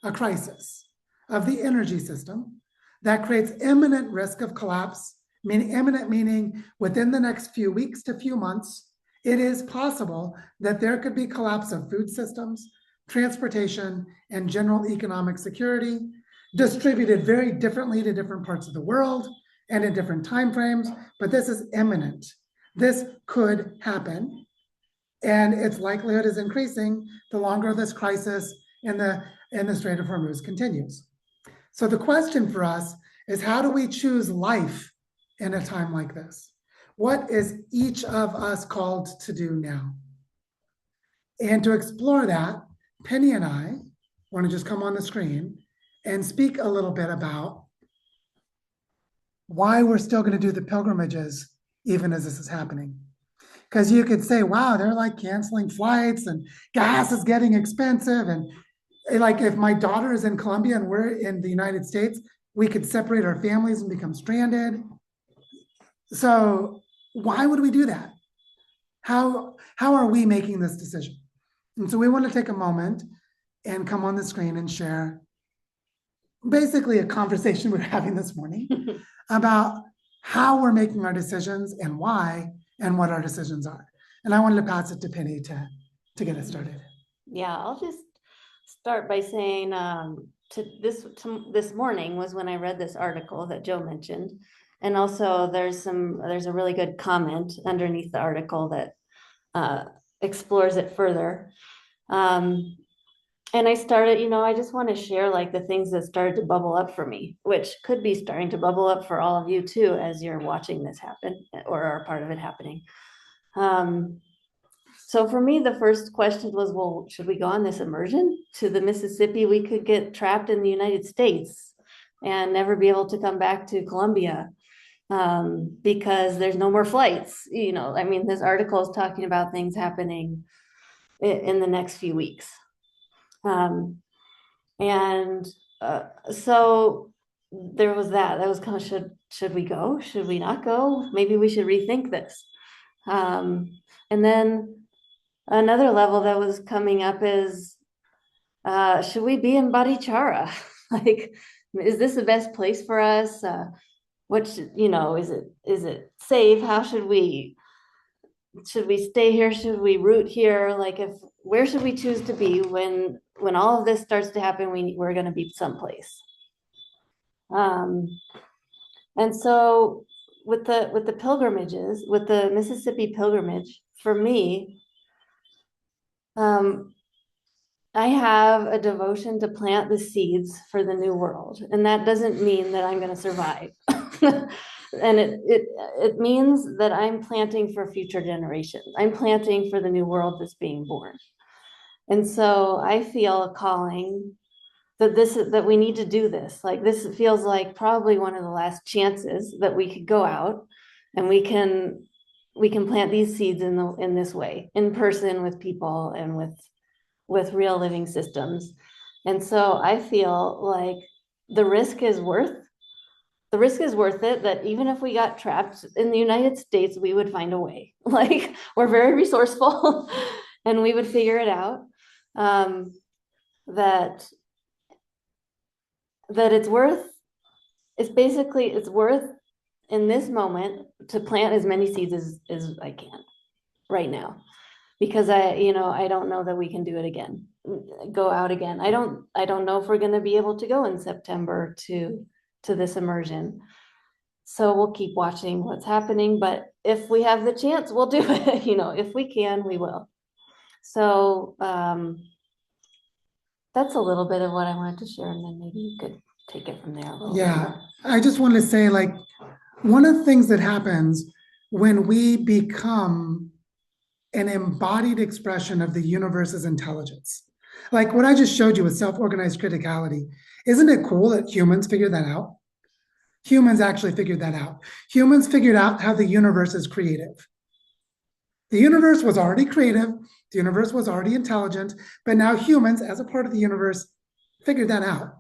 a crisis of the energy system that creates imminent risk of collapse, imminent meaning within the next few weeks to few months, it is possible that there could be collapse of food systems, transportation, and general economic security, distributed very differently to different parts of the world and in different timeframes, but this is imminent. This could happen, and its likelihood is increasing the longer this crisis in the Strait of Hormuz continues. So the question for us is, how do we choose life in a time like this? What is each of us called to do now? And to explore that, Penny and I want to just come on the screen and speak a little bit about why we're still going to do the pilgrimages even as this is happening. Because you could say, wow, they're like canceling flights and gas is getting expensive. And like if my daughter is in Colombia and we're in the United States, we could separate our families and become stranded. So why would we do that? How are we making this decision? And so we want to take a moment and come on the screen and share basically a conversation we're having this morning about how we're making our decisions and why and what our decisions are. And I wanted to pass it to Penny to get us started. Yeah, I'll just start by saying this morning was when I read this article that Joe mentioned. And also there's a really good comment underneath the article that explores it further. And I started, I just want to share like the things that started to bubble up for me, which could be starting to bubble up for all of you too, as you're watching this happen or are part of it happening. So for me, the first question was, well, should we go on this immersion to the Mississippi? We could get trapped in the United States and never be able to come back to Colombia because there's no more flights. This article is talking about things happening in the next few weeks. So there was that was kind of, should we go? Should we not go? Maybe we should rethink this. And then another level that was coming up is, should we be in Barichara? Like, is this the best place for us? Is it safe? How should we stay here? Should we root here? Like, where should we choose to be when all of this starts to happen? We're going to be someplace. And so with the pilgrimages, with the Mississippi pilgrimage, for me, I have a devotion to plant the seeds for the new world, and that doesn't mean that I'm going to survive. And it means that I'm planting for future generations. I'm planting for the new world that's being born. And so I feel a calling that we need to do this. Like, this feels like probably one of the last chances that we could go out and we can we can plant these seeds in this way, in person with people and with real living systems. And so I feel like the risk is worth it, that even if we got trapped in the United States, we would find a way. Like, we're very resourceful and we would figure it out. That it's worth in this moment to plant as many seeds as I can right now, because I don't know that we can do it again, go out again. I don't know if we're going to be able to go in September to this immersion. So we'll keep watching what's happening, but if we have the chance, we'll do it. If we can, we will. So that's a little bit of what I wanted to share, and then maybe you could take it from there a little bit Yeah, more. I just want to say, like, one of the things that happens when we become an embodied expression of the universe's intelligence, like what I just showed you with self-organized criticality, isn't it cool that humans figured that out? Humans actually figured that out. Humans figured out how the universe is creative. The universe was already creative, the universe was already intelligent, but now humans, as a part of the universe, figured that out.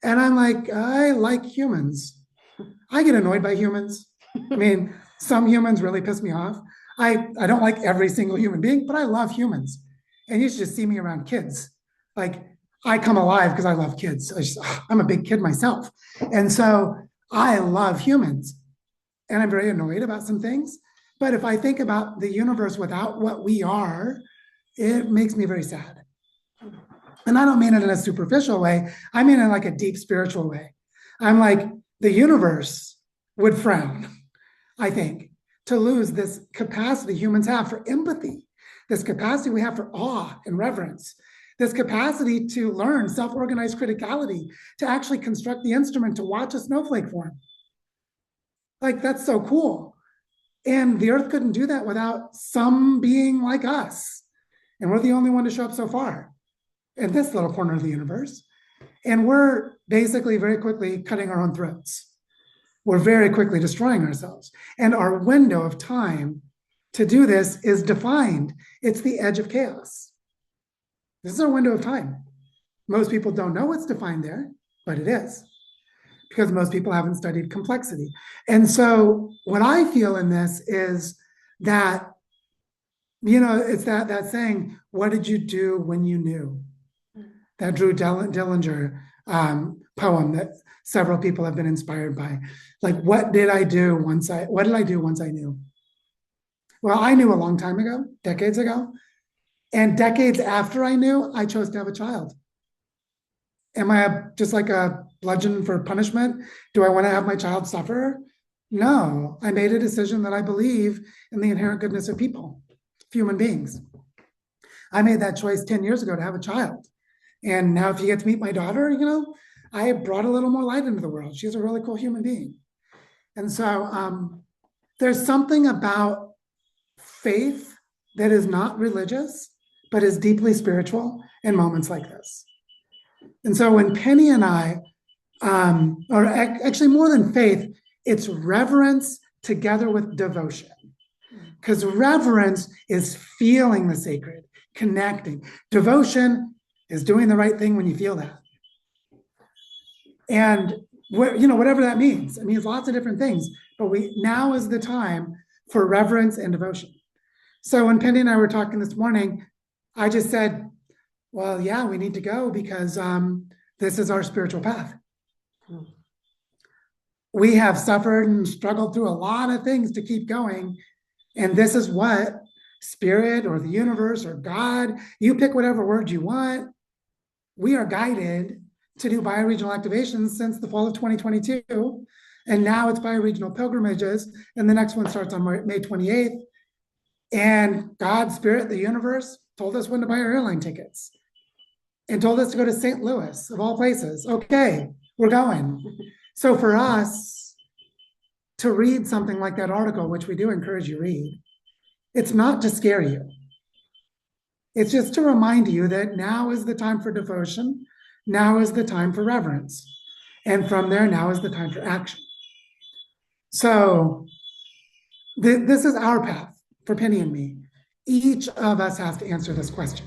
And I'm like, I like humans. I get annoyed by humans. I mean, some humans really piss me off. I don't like every single human being, but I love humans. And you should just see me around kids. Like, I come alive because I love kids. I'm a big kid myself. And so I love humans. And I'm very annoyed about some things. But if I think about the universe without what we are, it makes me very sad. And I don't mean it in a superficial way. I mean it in like a deep spiritual way. I'm like, the universe would frown, I think, to lose this capacity humans have for empathy, this capacity we have for awe and reverence, this capacity to learn self-organized criticality, to actually construct the instrument to watch a snowflake form. Like, that's so cool. And the earth couldn't do that without some being like us. And we're the only one to show up so far in this little corner of the universe. And we're basically very quickly cutting our own throats. We're very quickly destroying ourselves. And our window of time to do this is defined. It's the edge of chaos. This is our window of time. Most people don't know what's defined there, but it is, because most people haven't studied complexity. And so what I feel in this is that, it's that saying, what did you do when you knew? That Drew Dillinger poem that several people have been inspired by. Like, what did I do once I knew? Well, I knew a long time ago, decades ago. And decades after I knew, I chose to have a child. Am I just like a bludgeon for punishment? Do I want to have my child suffer? No, I made a decision that I believe in the inherent goodness of people, human beings. I made that choice 10 years ago to have a child. And now if you get to meet my daughter, I brought a little more light into the world. She's a really cool human being. And so there's something about faith that is not religious, but is deeply spiritual in moments like this. And so when Penny and I, or actually more than faith, it's reverence together with devotion. Because reverence is feeling the sacred, connecting. Devotion is doing the right thing when you feel that. And whatever that means. It means lots of different things, but now is the time for reverence and devotion. So when Penny and I were talking this morning, I just said, well, yeah, we need to go because this is our spiritual path. We have suffered and struggled through a lot of things to keep going. And this is what spirit or the universe or God, you pick whatever word you want. We are guided to do bioregional activations since the fall of 2022. And now it's bioregional pilgrimages. And the next one starts on May 28th. And God, spirit, the universe told us when to buy our airline tickets and told us to go to St. Louis, of all places. Okay, we're going. So for us to read something like that article, which we do encourage you to read, it's not to scare you. It's just to remind you that now is the time for devotion. Now is the time for reverence. And from there, now is the time for action. So This is our path for Penny and me. Each of us has to answer this question,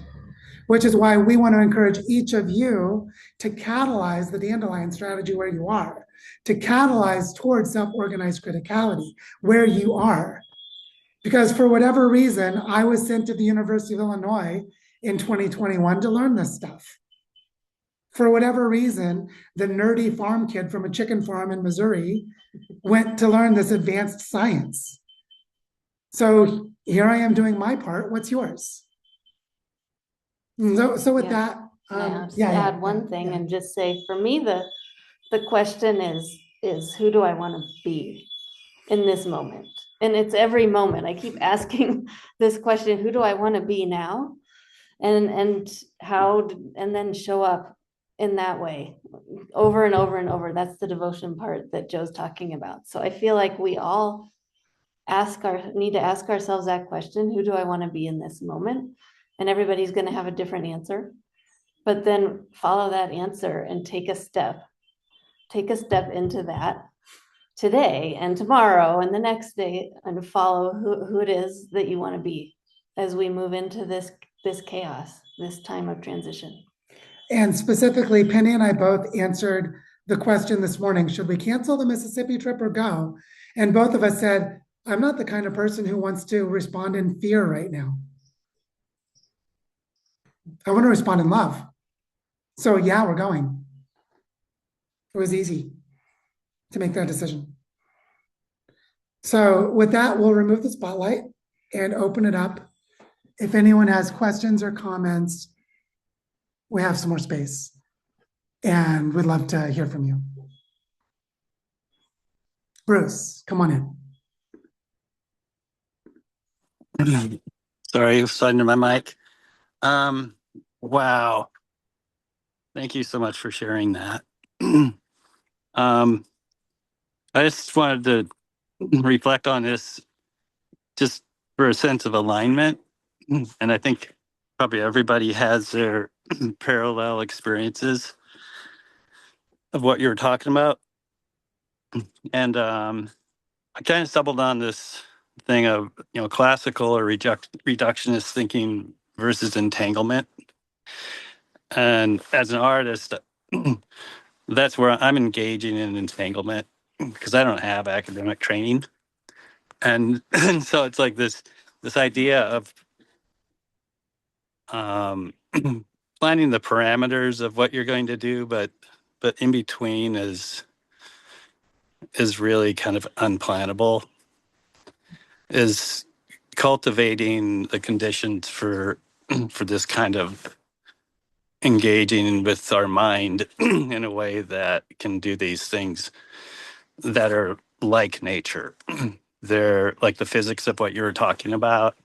which is why we want to encourage each of you to catalyze the dandelion strategy where you are, to catalyze towards self-organized criticality where you are. Because for whatever reason, I was sent to the University of Illinois in 2021 to learn this stuff. For whatever reason, the nerdy farm kid from a chicken farm in Missouri went to learn this advanced science. So here I am doing my part. What's yours? So with that, I'll just add one thing and just say, for me, the question is who do I want to be in this moment? And it's every moment. I keep asking this question, who do I want to be now? And how, and then show up in that way over and over and over. That's the devotion part that Joe's talking about. So I feel like we all need to ask ourselves that question, who do I want to be in this moment? And everybody's going to have a different answer, but then follow that answer and take a step into that today and tomorrow and the next day, and follow who it is that you want to be as we move into this chaos, this time of transition. And specifically, Penny and I both answered the question this morning, should we cancel the Mississippi trip or go? And both of us said, I'm not the kind of person who wants to respond in fear right now. I want to respond in love. So yeah, we're going. It was easy to make that decision. So with that, we'll remove the spotlight and open it up. If anyone has questions or comments, we have some more space and we'd love to hear from you. Bruce, come on in. Sorry, sliding to my mic. Wow. Thank you so much for sharing that. I just wanted to reflect on this just for a sense of alignment. And I think probably everybody has their parallel experiences of what you're talking about. And I kind of stumbled on this thing of, classical or reductionist thinking versus entanglement. And as an artist, that's where I'm engaging in entanglement because I don't have academic training. And so it's like this idea of planning the parameters of what you're going to do, but in between is really kind of unplannable, is cultivating the conditions for this kind of engaging with our mind in a way that can do these things that are like nature. They're like the physics of what you were talking about.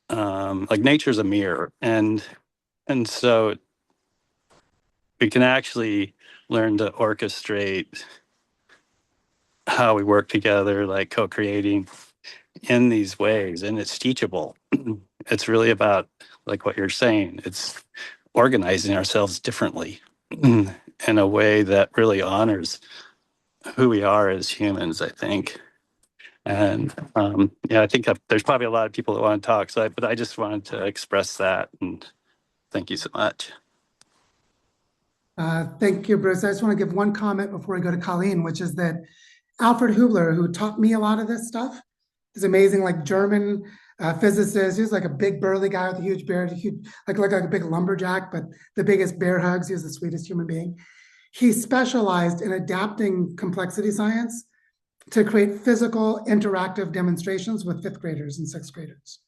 Like nature's a mirror, and so we can actually learn to orchestrate how we work together, like co-creating in these ways, and it's teachable. It's really about, like what you're saying, it's organizing ourselves differently in a way that really honors who we are as humans, I think. And I think there's probably a lot of people that want to talk, but I just wanted to express that, and thank you so much. Thank you, Bruce. I just want to give one comment before we go to Colleen, which is that Alfred Hubler, who taught me a lot of this stuff, is amazing, like German physicist. He was like a big burly guy with a huge beard, like a big lumberjack, but the biggest bear hugs. He was the sweetest human being. He specialized in adapting complexity science to create physical interactive demonstrations with fifth graders and sixth graders.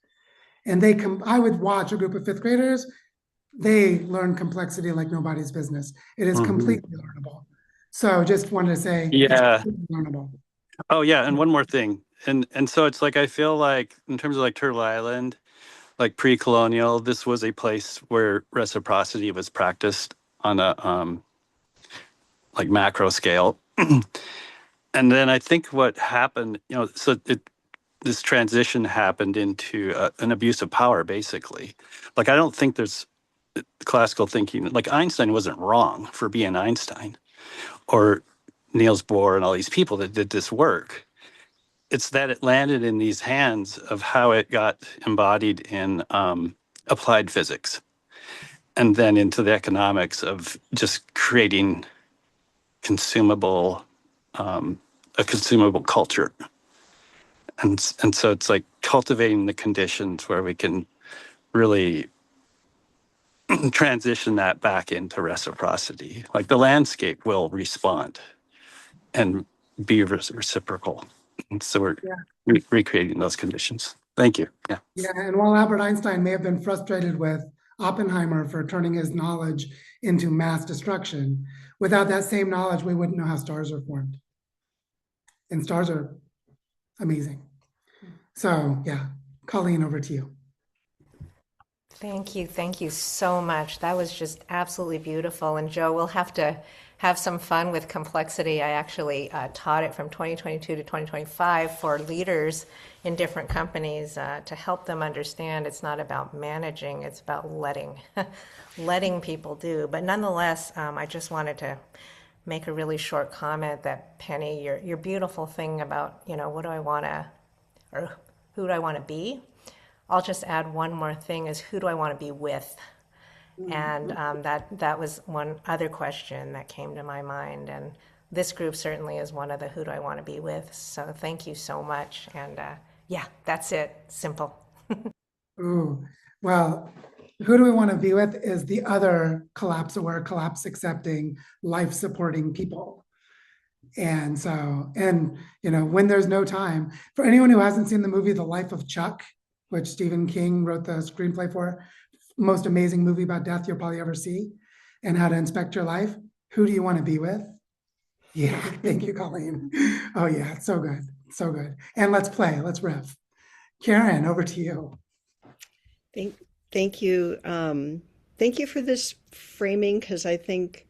And I would watch a group of fifth graders. They learn complexity like nobody's business. It is completely learnable. So just wanted to say, yeah, it's learnable. Oh yeah, and one more thing, and so it's like I feel like in terms of like Turtle Island, like pre-colonial, this was a place where reciprocity was practiced on a like macro scale. And then I think what happened, this transition happened into an abuse of power, basically. Like I don't think there's classical thinking. Like Einstein wasn't wrong for being Einstein, or Niels Bohr and all these people that did this work. it's that it landed in these hands of how it got embodied in applied physics, and then into the economics of just creating consumable, a consumable culture. And so it's like cultivating the conditions where we can really transition that back into reciprocity. Like the landscape will respond and be reciprocal. And so we're Yeah. recreating those conditions. Thank you. Yeah. Yeah, and while Albert Einstein may have been frustrated with Oppenheimer for turning his knowledge into mass destruction, without that same knowledge, we wouldn't know how stars are formed. And stars are amazing. So yeah, Colleen, over to you. Thank you. Thank you so much. That was just absolutely beautiful. And Joe, we'll have to have some fun with complexity. I actually taught it from 2022 to 2025 for leaders in different companies to help them understand it's not about managing, it's about letting people do. But nonetheless, I just wanted to make a really short comment that Penny, your beautiful thing about, what do I want to, or who do I want to be? I'll just add one more thing is who do I want to be with? And that was one other question that came to my mind. And this group certainly is one of the who do I want to be with. So thank you so much. And yeah, that's it. Simple. Ooh, well, who do we want to be with is the other collapse-aware, collapse-accepting, life-supporting people. And so, when there's no time, for anyone who hasn't seen the movie The Life of Chuck, which Stephen King wrote the screenplay for, most amazing movie about death you'll probably ever see, and how to inspect your life. Who do you want to be with? Yeah, thank you, Colleen. Oh yeah, so good, so good. And let's play, let's riff. Karen, over to you. Thank you. Thank you for this framing because I think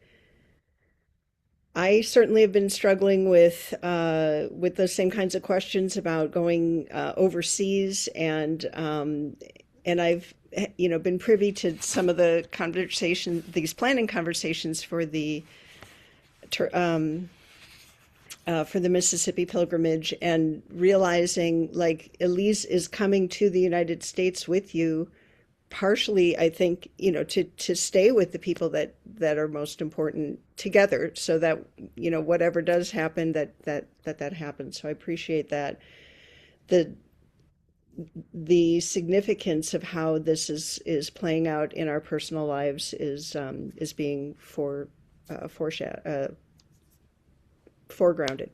I certainly have been struggling with those same kinds of questions about going overseas, and I've been privy to some of the these planning conversations for the Mississippi pilgrimage, and realizing like Elise is coming to the United States with you partially, I think, to stay with the people that are most important together, so that whatever does happen, that happens. So I appreciate that. The significance of how this is playing out in our personal lives is being foregrounded.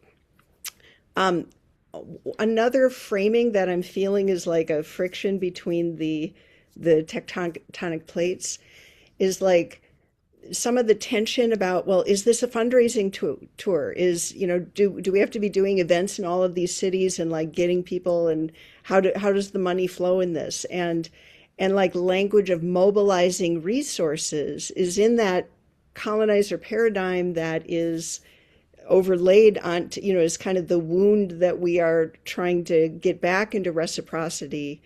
Another framing that I'm feeling is like a friction between the tectonic plates is like some of the tension about, well, is this a fundraising tour? Is, do we have to be doing events in all of these cities and like getting people, and how does the money flow in this? And like language of mobilizing resources is in that colonizer paradigm that is overlaid on, is kind of the wound that we are trying to get back into reciprocity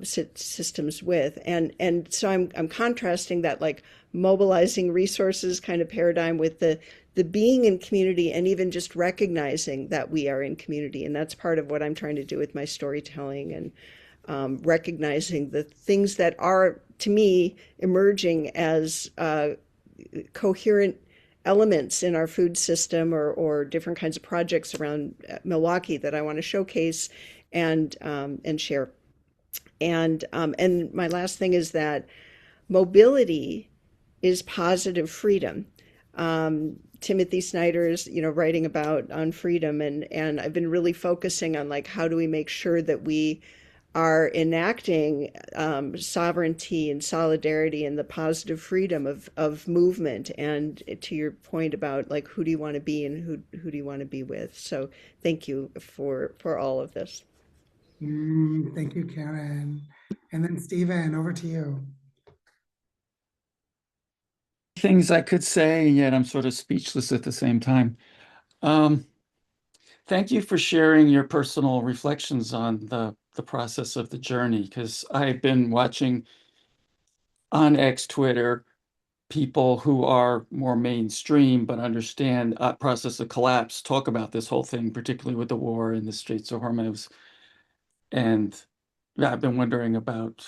systems with, and so I'm contrasting that like mobilizing resources kind of paradigm with the being in community, and even just recognizing that we are in community. And that's part of what I'm trying to do with my storytelling, and recognizing the things that are, to me, emerging as coherent elements in our food system, or different kinds of projects around Milwaukee that I want to showcase and share. And my last thing is that mobility is positive freedom. Timothy Snyder is, writing about on freedom, and I've been really focusing on like how do we make sure that we are enacting sovereignty and solidarity and the positive freedom of movement. And to your point about like who do you want to be and who do you want to be with? So thank you for all of this. Thank you, Karen. And then Stephen, over to you. Things I could say, and yet I'm sort of speechless at the same time. Thank you for sharing your personal reflections on the process of the journey, because I've been watching on X, Twitter, people who are more mainstream but understand process of collapse talk about this whole thing, particularly with the war and the Straits of Hormuz. And yeah, I've been wondering about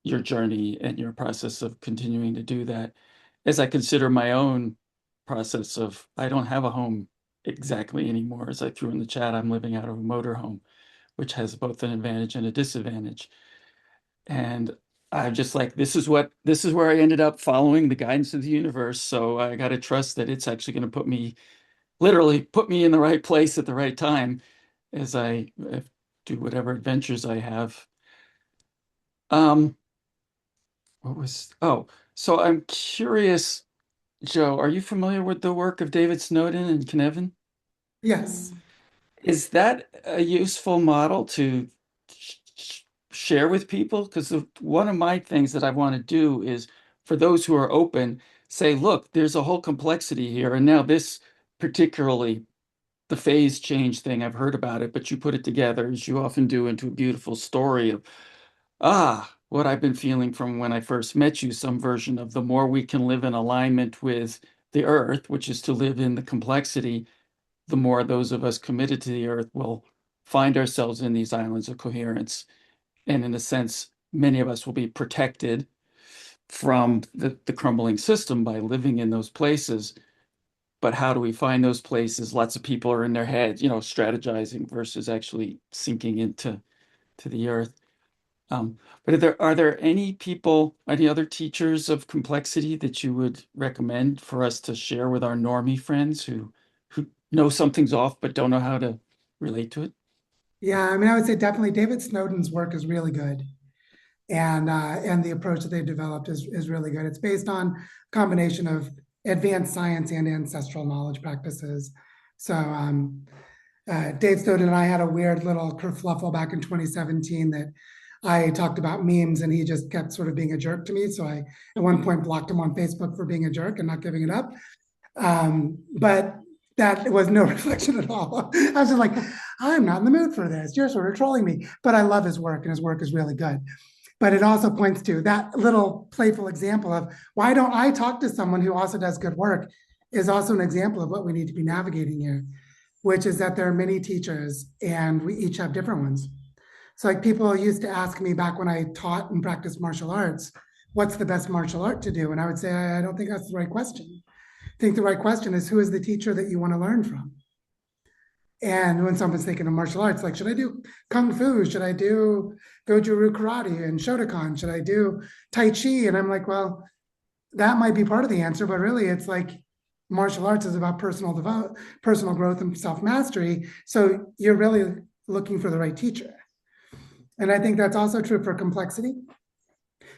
your journey and your process of continuing to do that as I consider my own process of, I don't have a home exactly anymore. As I threw in the chat, I'm living out of a motorhome, which has both an advantage and a disadvantage. And I'm just like, this is where I ended up following the guidance of the universe. So I got to trust that it's actually going to literally put me in the right place at the right time as I do whatever adventures I have. Um, so I'm curious, Joe, are you familiar with the work of David Snowden and Cynefin? Yes. Is that a useful model to share with people? Because one of my things that I want to do is for those who are open, say, look, there's a whole complexity here. And now this particularly, the phase change thing, I've heard about it, but you put it together as you often do into a beautiful story of, what I've been feeling from when I first met you, some version of the more we can live in alignment with the earth, which is to live in the complexity, the more those of us committed to the earth will find ourselves in these islands of coherence. And in a sense, many of us will be protected from the crumbling system by living in those places. But how do we find those places? Lots of people are in their heads, strategizing versus actually sinking into the earth. But are there any other teachers of complexity that you would recommend for us to share with our normie friends who know something's off but don't know how to relate to it? Yeah, I mean, I would say definitely David Snowden's work is really good. And the approach that they've developed is really good. It's based on a combination of advanced science and ancestral knowledge practices. So Dave Snowden and I had a weird little kerfluffle back in 2017 that I talked about memes and he just kept sort of being a jerk to me. So I at one point blocked him on Facebook for being a jerk and not giving it up. But that was no reflection at all. I was just like, I'm not in the mood for this. You're sort of trolling me. But I love his work and his work is really good. But it also points to that little playful example of why don't I talk to someone who also does good work is also an example of what we need to be navigating here, which is that there are many teachers and we each have different ones. So like people used to ask me back when I taught and practiced martial arts, what's the best martial art to do? And I would say, I don't think that's the right question. I think the right question is who is the teacher that you want to learn from? And when someone's thinking of martial arts, like, should I do Kung Fu? Should I do Goju-Ryu Karate and Shotokan? Should I do Tai Chi? And I'm like, well, that might be part of the answer, but really it's like martial arts is about personal growth and self-mastery. So you're really looking for the right teacher. And I think that's also true for complexity,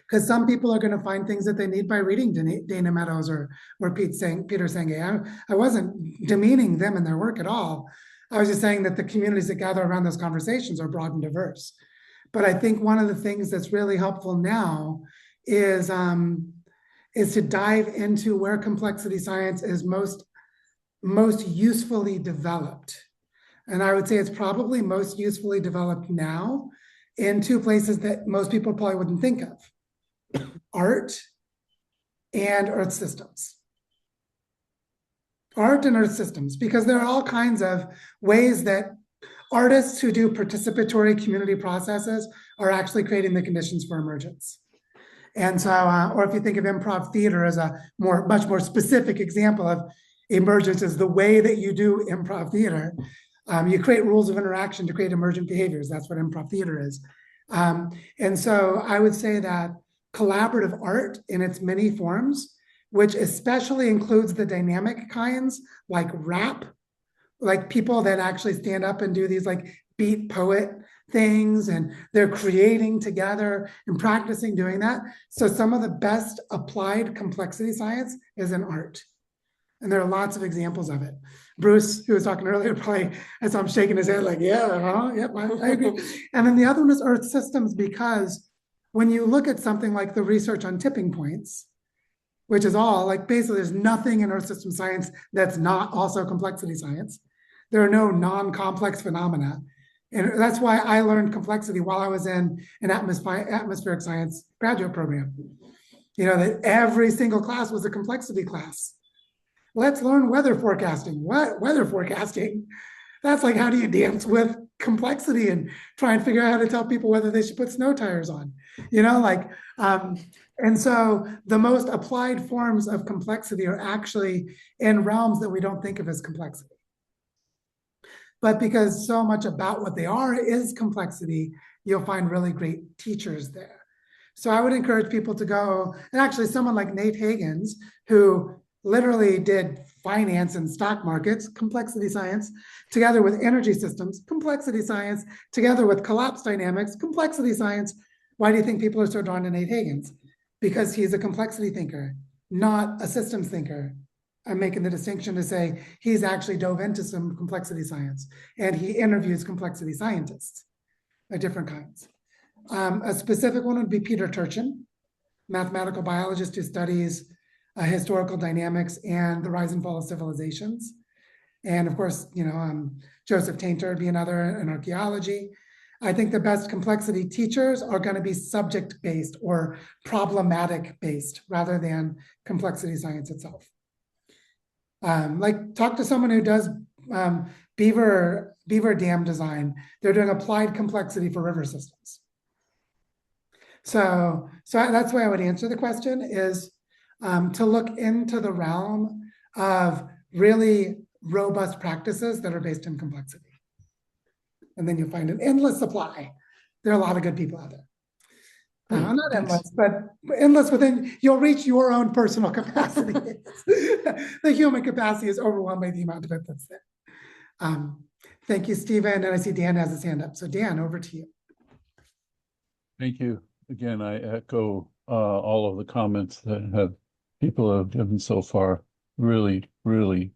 because some people are going to find things that they need by reading Dana Meadows or Peter Senge. I wasn't demeaning them and their work at all. I was just saying that the communities that gather around those conversations are broad and diverse. But I think one of the things that's really helpful now is to dive into where complexity science is most usefully developed. And I would say it's probably most usefully developed now in two places that most people probably wouldn't think of: art and earth systems. Art and earth systems, because there are all kinds of ways that artists who do participatory community processes are actually creating the conditions for emergence. And so, or if you think of improv theater as a much more specific example of emergence, is the way that you do improv theater. You create rules of interaction to create emergent behaviors. That's what improv theater is. And so I would say that collaborative art in its many forms, which especially includes the dynamic kinds like rap, like people that actually stand up and do these like beat poet things, and they're creating together and practicing doing that. So some of the best applied complexity science is in art. And there are lots of examples of it. Bruce, who was talking earlier, probably, I saw him shaking his head like, yeah, yep, I agree. And then the other one is earth systems, because when you look at something like the research on tipping points, which is all like basically there's nothing in earth system science that's not also complexity science. There are no non-complex phenomena. And that's why I learned complexity while I was in an atmospheric science graduate program. that every single class was a complexity class. Let's learn weather forecasting. What? Weather forecasting? That's like, how do you dance with complexity and try and figure out how to tell people whether they should put snow tires on? Like, and so the most applied forms of complexity are actually in realms that we don't think of as complexity. But because so much about what they are is complexity, you'll find really great teachers there. So I would encourage people to go, and actually someone like Nate Hagans, who literally did finance and stock markets, complexity science, together with energy systems, complexity science, together with collapse dynamics, complexity science. Why do you think people are so drawn to Nate Hagans? Because he's a complexity thinker, not a systems thinker. I'm making the distinction to say he's actually dove into some complexity science, and he interviews complexity scientists of different kinds. A specific one would be Peter Turchin, mathematical biologist who studies historical dynamics and the rise and fall of civilizations. And of course, Joseph Tainter would be another in archaeology. I think the best complexity teachers are going to be subject-based or problematic-based rather than complexity science itself. Like talk to someone who does beaver dam design. They're doing applied complexity for river systems. So that's why I would answer the question is to look into the realm of really robust practices that are based in complexity. And then you'll find an endless supply. There are a lot of good people out there. Not endless, but endless within, you'll reach your own personal capacity. The human capacity is overwhelmed by the amount of it that's there. Thank you, Stephen. And I see Dan has his hand up. So Dan, over to you. Thank you. Again, I echo all of the comments that people have given so far. Really, really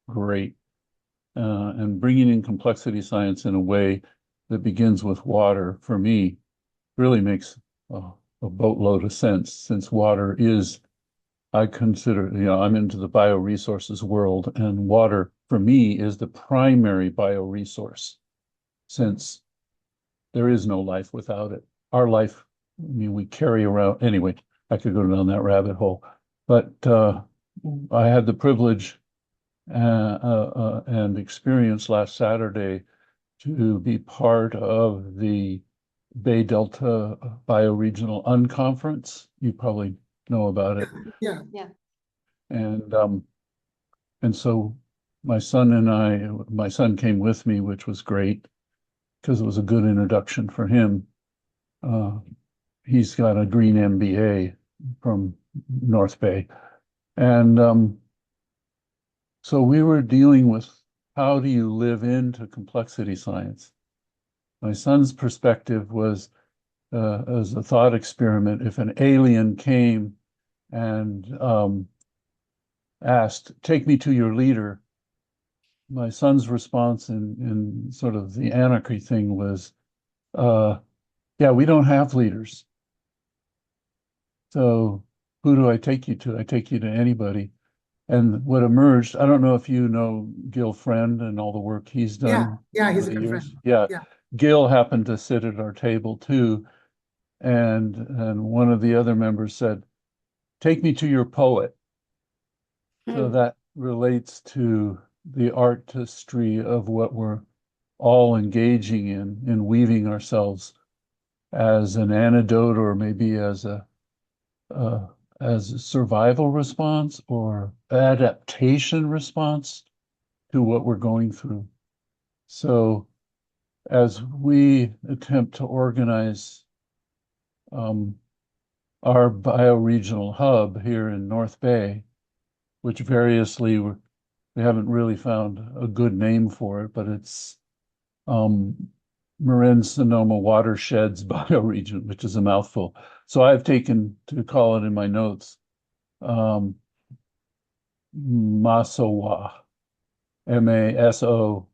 great. And bringing in complexity science in a way that begins with water, for me, really makes a boatload of sense, since water is, I consider, I'm into the bioresources world, and water for me is the primary bioresource, since there is no life without it. Our life, we carry around, anyway, I could go down that rabbit hole, but I had the privilege and experience last Saturday to be part of the Bay Delta Bioregional Unconference. You probably know about it. Yeah. And so my son came with me, which was great because it was a good introduction for him. He's got a green MBA from North Bay. And so we were dealing with how do you live into complexity science? My son's perspective was as a thought experiment. If an alien came and asked, "Take me to your leader," my son's response in sort of the anarchy thing was, "Yeah, we don't have leaders. So who do I take you to? I take you to anybody." And what emerged, I don't know if you know Gil Friend and all the work he's done. Yeah, he's over a the good years. friend. Yeah. Yeah. Gil happened to sit at our table too. And one of the other members said, "Take me to your poet." So that relates to the artistry of what we're all engaging in weaving ourselves as an antidote, or maybe as a survival response or adaptation response to what we're going through. So as we attempt to organize our bioregional hub here in North Bay, which variously we haven't really found a good name for it, but it's Marin Sonoma Watersheds Bioregion, which is a mouthful. So I've taken to call it in my notes Masowa, Masowa,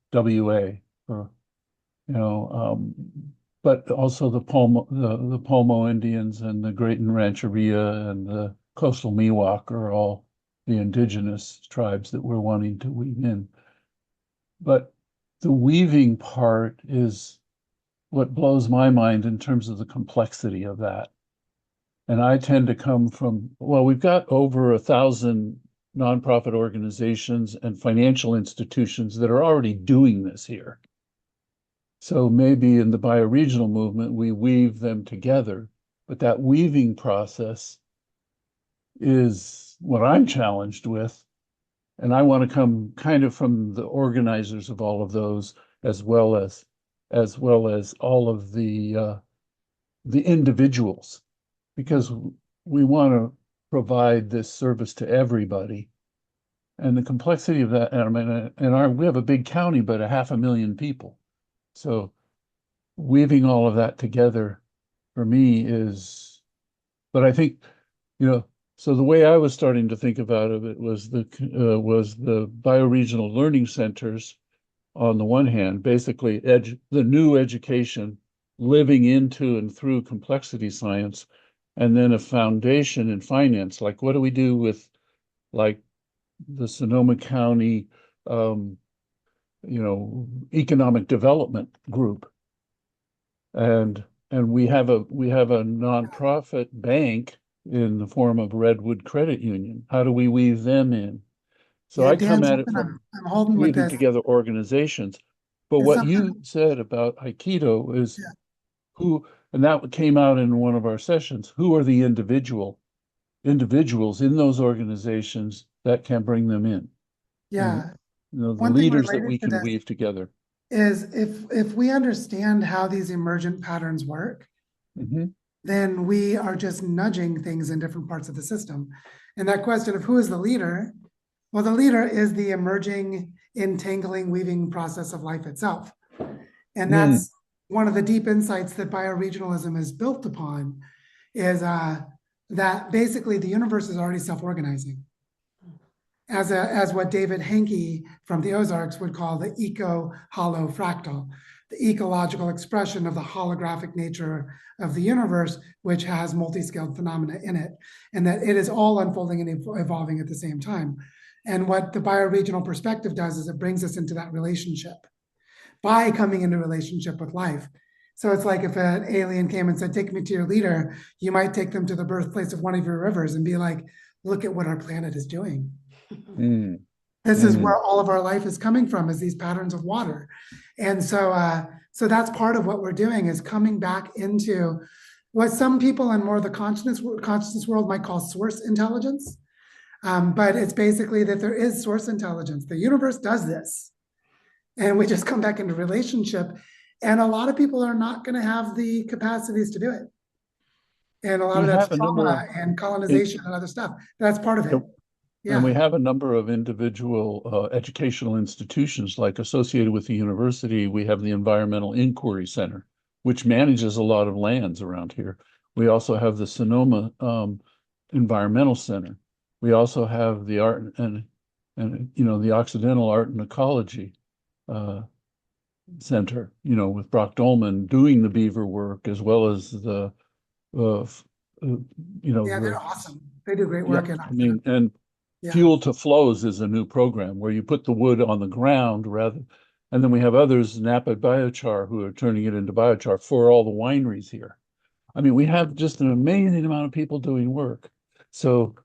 or but also the Pomo Indians and the Great Rancheria and the coastal Miwok are all the indigenous tribes that we're wanting to weave in. But the weaving part is what blows my mind in terms of the complexity of that. And I tend to come from, well, we've got over 1,000 nonprofit organizations and financial institutions that are already doing this here. So maybe in the bioregional movement, we weave them together, but that weaving process is what I'm challenged with. And I want to come kind of from the organizers of all of those, as well as all of the individuals, because we want to provide this service to everybody. And the complexity of that, I mean, we have a big county, but 500,000 people. So weaving all of that together for me is, but I think, so the way I was starting to think about it was the bioregional learning centers on the one hand, basically the new education living into and through complexity science, and then a foundation in finance. Like, what do we do with, like, the Sonoma County, economic development group, and we have a nonprofit bank in the form of Redwood Credit Union. How do we weave them in? So Yeah, I come Dan, at it something from I'm holding with weaving this together organizations. But is what something, you said about Aikido is yeah, who, and that came out in one of our sessions, who are the individuals in those organizations that can bring them in? And, yeah. the One thing leaders that related we to can this weave together. is if we understand how these emergent patterns work, Mhm. then we are just nudging things in different parts of the system. And that question of who is the leader, well, the leader is the emerging, entangling, weaving process of life itself. And that's one of the deep insights that bioregionalism is built upon, is that basically the universe is already self-organizing. As what David Henke from the Ozarks would call the eco-hollow fractal, the ecological expression of the holographic nature of the universe, which has multi-scaled phenomena in it, and that it is all unfolding and evolving at the same time. And what the bioregional perspective does is it brings us into that relationship by coming into relationship with life. So it's like if an alien came and said, take me to your leader, you might take them to the birthplace of one of your rivers and be like, look at what our planet is doing. Mm. This is where all of our life is coming from, is these patterns of water. And so that's part of what we're doing, is coming back into what some people in more of the consciousness world might call source intelligence. But it's basically that there is source intelligence. The universe does this. And we just come back into relationship. And a lot of people are not going to have the capacities to do it. And a lot We of that's have a number trauma and colonization and other stuff. That's part of it. And we Yeah. have a number of individual educational institutions, like associated with the university. We have the Environmental Inquiry Center, which manages a lot of lands around here. We also have the Sonoma Environmental Center. We also have the art and the Occidental Art and Ecology Center, with Brock Dolman doing the beaver work, as well as the Yeah, they're awesome. They do great work. and Fuel to Flows is a new program where you put the wood on the ground and then we have others, Napa Biochar, who are turning it into biochar for all the wineries here. I mean, we have just an amazing amount of people doing work. So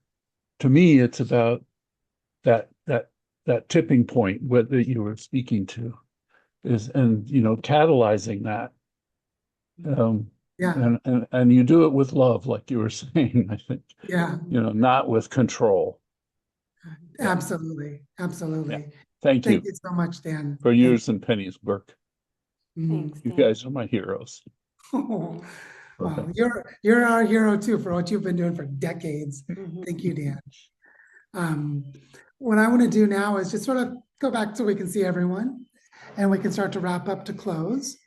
to me, it's about that tipping point that you were speaking to catalyzing that. And you do it with love, like you were saying, I think. Yeah. Not with control. Absolutely. Absolutely. Yeah. Thank you so much, Dan. for yours and Penny's work. Thanks, You Dan. guys are my heroes. Oh, well, you're our hero too, for what you've been doing for decades. Thank you, Dan. What I want to do now is just sort of go back so we can see everyone and we can start to wrap up to close.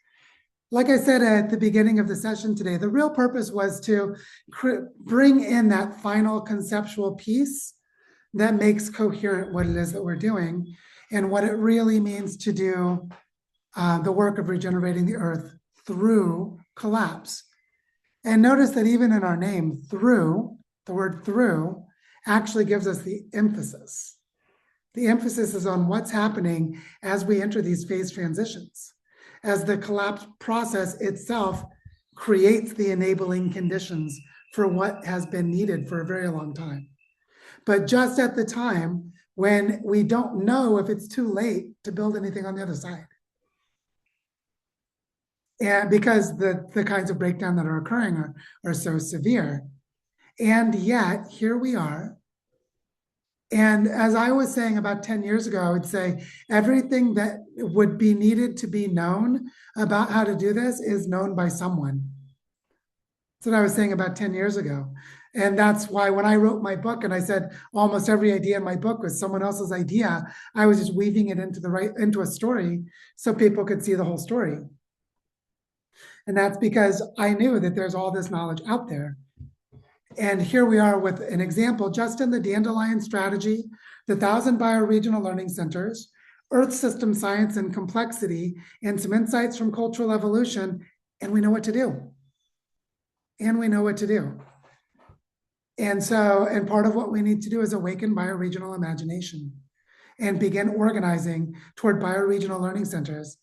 Like I said at the beginning of the session today, the real purpose was to bring in that final conceptual piece that makes coherent what it is that we're doing and what it really means to do the work of regenerating the earth through collapse. And notice that even in our name, through, the word through actually gives us the emphasis. The emphasis is on what's happening as we enter these phase transitions, as the collapse process itself creates the enabling conditions for what has been needed for a very long time. But just at the time when we don't know if it's too late to build anything on the other side. And because the kinds of breakdown that are occurring are so severe. And yet, here we are. And as I was saying about 10 years ago, I would say everything that would be needed to be known about how to do this is known by someone. That's what I was saying about 10 years ago. And that's why when I wrote my book and I said almost every idea in my book was someone else's idea, I was just weaving it into a story so people could see the whole story. And that's because I knew that there's all this knowledge out there. And here we are with an example just in the Dandelion strategy, the 1,000 bioregional learning centers, Earth system science and complexity, and some insights from cultural evolution, and we know what to do. And we know what to do. And so, and part of what we need to do is awaken bioregional imagination and begin organizing toward bioregional learning centers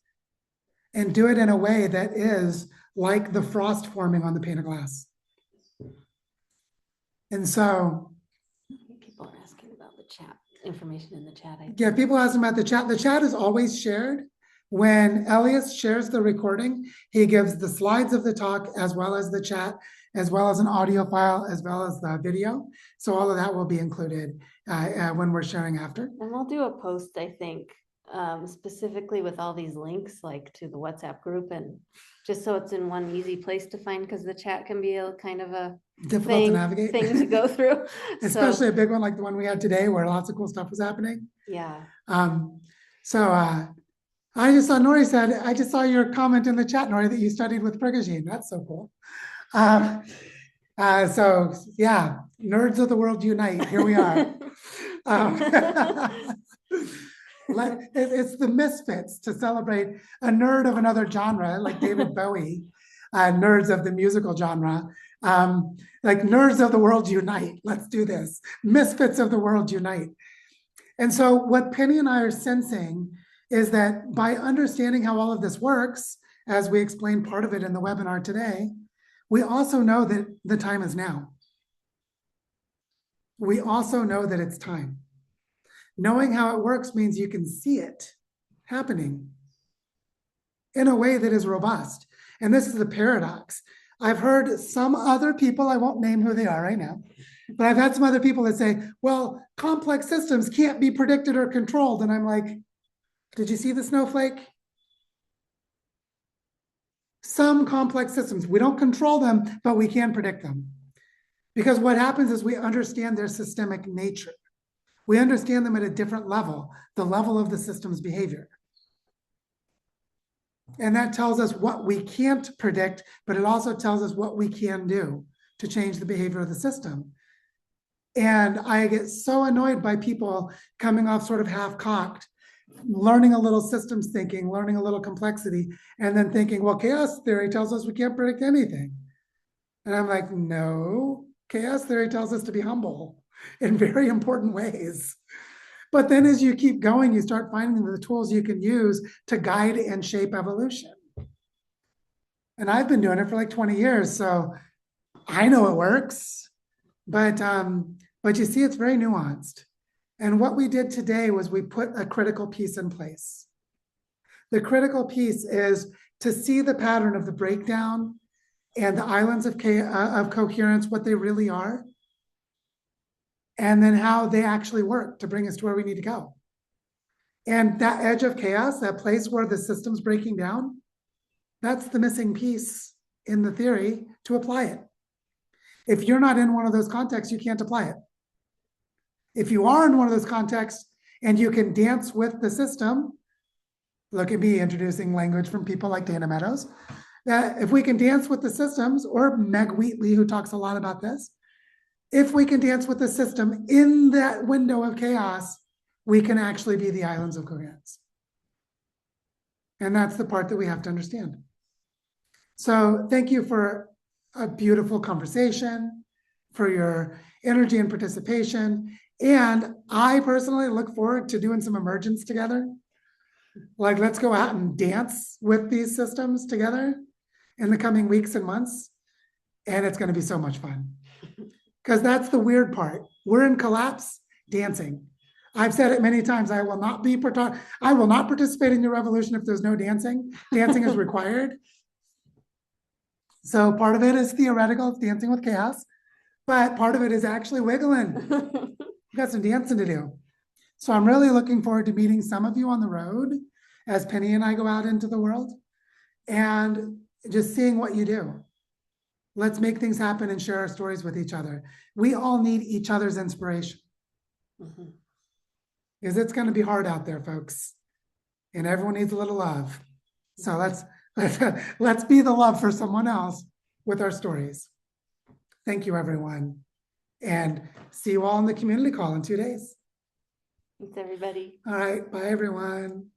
and do it in a way that is like the frost forming on the pane of glass. And so, People are asking about the chat, information in the chat. yeah, people asking about the chat. The chat is always shared. When Elias shares the recording, he gives the slides of the talk as well as the chat, as well as an audio file, as well as the video. So all of that will be included when we're sharing after. And we'll do a post, I think, specifically with all these links, like to the WhatsApp group, and just so it's in one easy place to find, because the chat can be a kind of a Difficult to navigate. thing to go through. Especially a big one like the one we had today where lots of cool stuff was happening. Yeah. I just saw Nori said, I just saw your comment in the chat, Nori, that you studied with Prigogine. That's so cool. So yeah, nerds of the world unite. Here we are. It's the misfits to celebrate a nerd of another genre, like David Bowie, nerds of the musical genre. Like nerds of the world unite. Let's do this. Misfits of the world unite. And so what Penny and I are sensing is that by understanding how all of this works, as we explained part of it in the webinar today, we also know that the time is now. We also know that it's time. Knowing how it works means you can see it happening in a way that is robust. And this is the paradox. I've heard some other people, I won't name who they are right now, but I've had some other people that say, well, complex systems can't be predicted or controlled. And I'm like, did you see the snowflake? Some complex systems, we don't control them, but we can predict them. Because what happens is we understand their systemic nature. We understand them at a different level, the level of the system's behavior. And that tells us what we can't predict, but it also tells us what we can do to change the behavior of the system. And I get so annoyed by people coming off sort of half-cocked, learning a little systems thinking, learning a little complexity, and then thinking, well, chaos theory tells us we can't predict anything. And I'm like, no, chaos theory tells us to be humble in very important ways. But then as you keep going, you start finding the tools you can use to guide and shape evolution. And I've been doing it for like 20 years, so I know it works. But you see, it's very nuanced. And what we did today was we put a critical piece in place. The critical piece is to see the pattern of the breakdown and the islands of coherence, what they really are, and then how they actually work to bring us to where we need to go. And that edge of chaos, that place where the system's breaking down, that's the missing piece in the theory to apply it. If you're not in one of those contexts, you can't apply it. If you are in one of those contexts and you can dance with the system, look at me introducing language from people like Dana Meadows, that if we can dance with the systems, or Meg Wheatley, who talks a lot about this, if we can dance with the system in that window of chaos, we can actually be the islands of coherence. And that's the part that we have to understand. So thank you for a beautiful conversation, for your energy and participation. And I personally look forward to doing some emergence together. Like, let's go out and dance with these systems together in the coming weeks and months. And it's going to be so much fun. Because that's the weird part. We're in collapse dancing. I've said it many times. I will not participate in your revolution if there's no dancing. Dancing is required. So part of it is theoretical, it's dancing with chaos, but part of it is actually wiggling. We've got some dancing to do. So I'm really looking forward to meeting some of you on the road as Penny and I go out into the world and just seeing what you do. Let's make things happen and share our stories with each other. We all need each other's inspiration. Because it's going to be hard out there, folks. And everyone needs a little love. So let's be the love for someone else with our stories. Thank you, everyone. And see you all in the community call in 2 days. Thanks, everybody. All right. Bye, everyone.